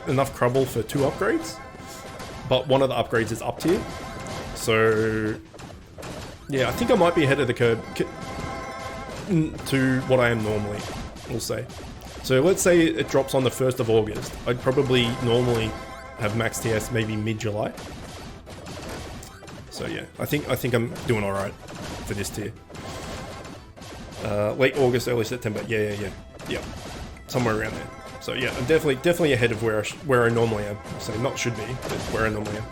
enough Crubble for 2 upgrades, but one of the upgrades is up tier. So yeah, I think I might be ahead of the curve to what I am normally, we'll say. So let's say it drops on the 1st of August. I'd probably normally have max TS maybe mid-July. So yeah, I think I'm doing all right for this tier. Late August, early September. Yeah. Somewhere around there. So yeah, I'm definitely ahead of where I normally am. So not should be, but where I normally am.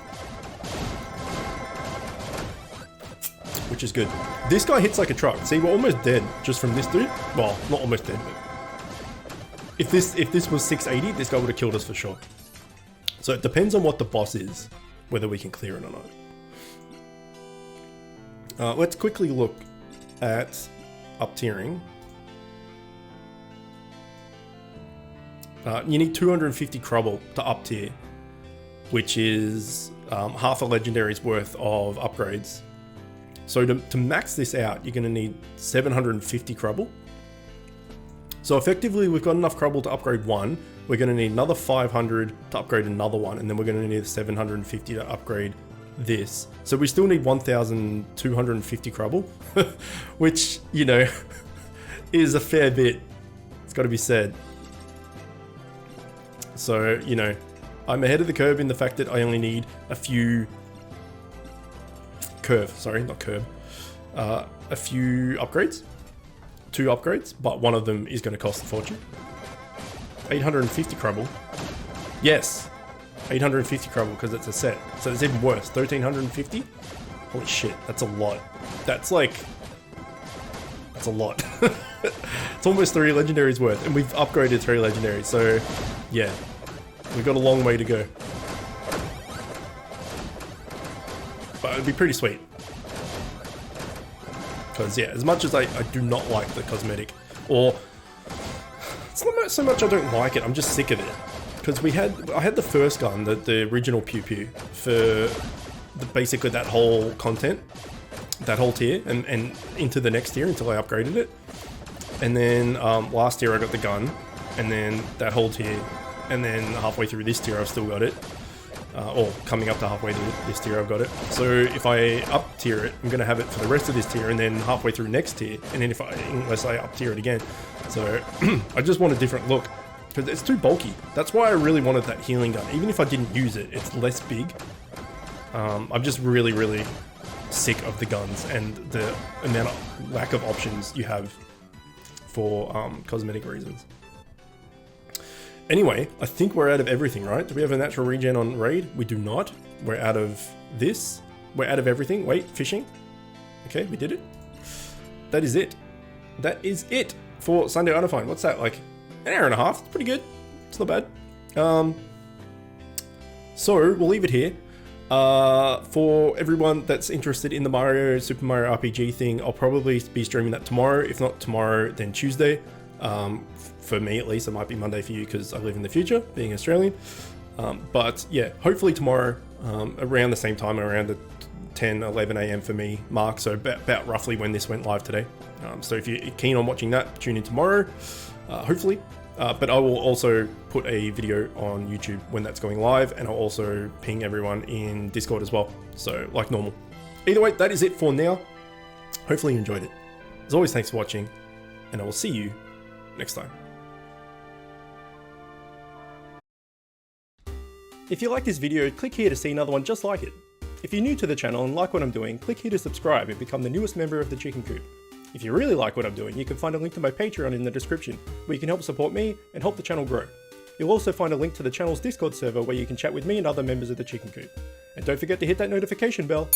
Which is good. This guy hits like a truck. See, we're almost dead just from this dude. Well, not almost dead, but if this was 680, this guy would have killed us for sure. So it depends on what the boss is, whether we can clear it or not. Let's quickly look at up tiering. You need 250 Crubble to up tier, which is half a legendary's worth of upgrades. So to max this out, you're going to need 750 Crubble. So effectively, we've got enough Crubble to upgrade one. We're going to need another 500 to upgrade another one, and then we're going to need 750 to upgrade this. So we still need 1,250 Crubble, which, you know, is a fair bit. It's got to be said. So, you know, I'm ahead of the curve in the fact that I only need a few... a few upgrades. 2 upgrades, but one of them is going to cost a fortune. 850 Crubble. Yes, 850 Crubble because it's a set. So it's even worse. 1,350? Holy shit, that's a lot. That's like... That's a lot. It's almost 3 legendaries worth, and we've upgraded 3 legendaries, so yeah. We've got a long way to go. But it'd be pretty sweet. Because yeah, as much as I do not like the cosmetic, or it's not so much I don't like it, I'm just sick of it. Because I had the first gun, the original Pew Pew, for basically that whole content, that whole tier, and into the next tier until I upgraded it. And then last year I got the gun, and then that whole tier, and then halfway through this tier I've still got it. Or coming up to halfway to this tier, I've got it. So if I up tier it, I'm going to have it for the rest of this tier, and then halfway through next tier, and then unless I up tier it again. So I just want a different look, because it's too bulky. That's why I really wanted that healing gun. Even if I didn't use it, it's less big. I'm just really, really sick of the guns and the amount of lack of options you have for cosmetic reasons. Anyway, I think we're out of everything, right? Do we have a natural regen on raid? We do not. We're out of this. We're out of everything. Wait, fishing. Okay, we did it. That is it. That is it for Sunday Undefined. What's that, like an hour and a half? It's pretty good. It's not bad. So we'll leave it here. For everyone that's interested in the Super Mario RPG thing, I'll probably be streaming that tomorrow. If not tomorrow, then Tuesday. For me at least, it might be Monday for you because I live in the future, being Australian. But yeah, hopefully tomorrow, around the same time, around the 10, 11 a.m. for me mark, so about roughly when this went live today. So if you're keen on watching that, tune in tomorrow, hopefully. But I will also put a video on YouTube when that's going live, and I'll also ping everyone in Discord as well, so like normal. Either way, that is it for now. Hopefully you enjoyed it. As always, thanks for watching, and I will see you next time. If you like this video, click here to see another one just like it. If you're new to the channel and like what I'm doing, click here to subscribe and become the newest member of the Chicken Coop. If you really like what I'm doing, you can find a link to my Patreon in the description, where you can help support me and help the channel grow. You'll also find a link to the channel's Discord server where you can chat with me and other members of the Chicken Coop. And don't forget to hit that notification bell.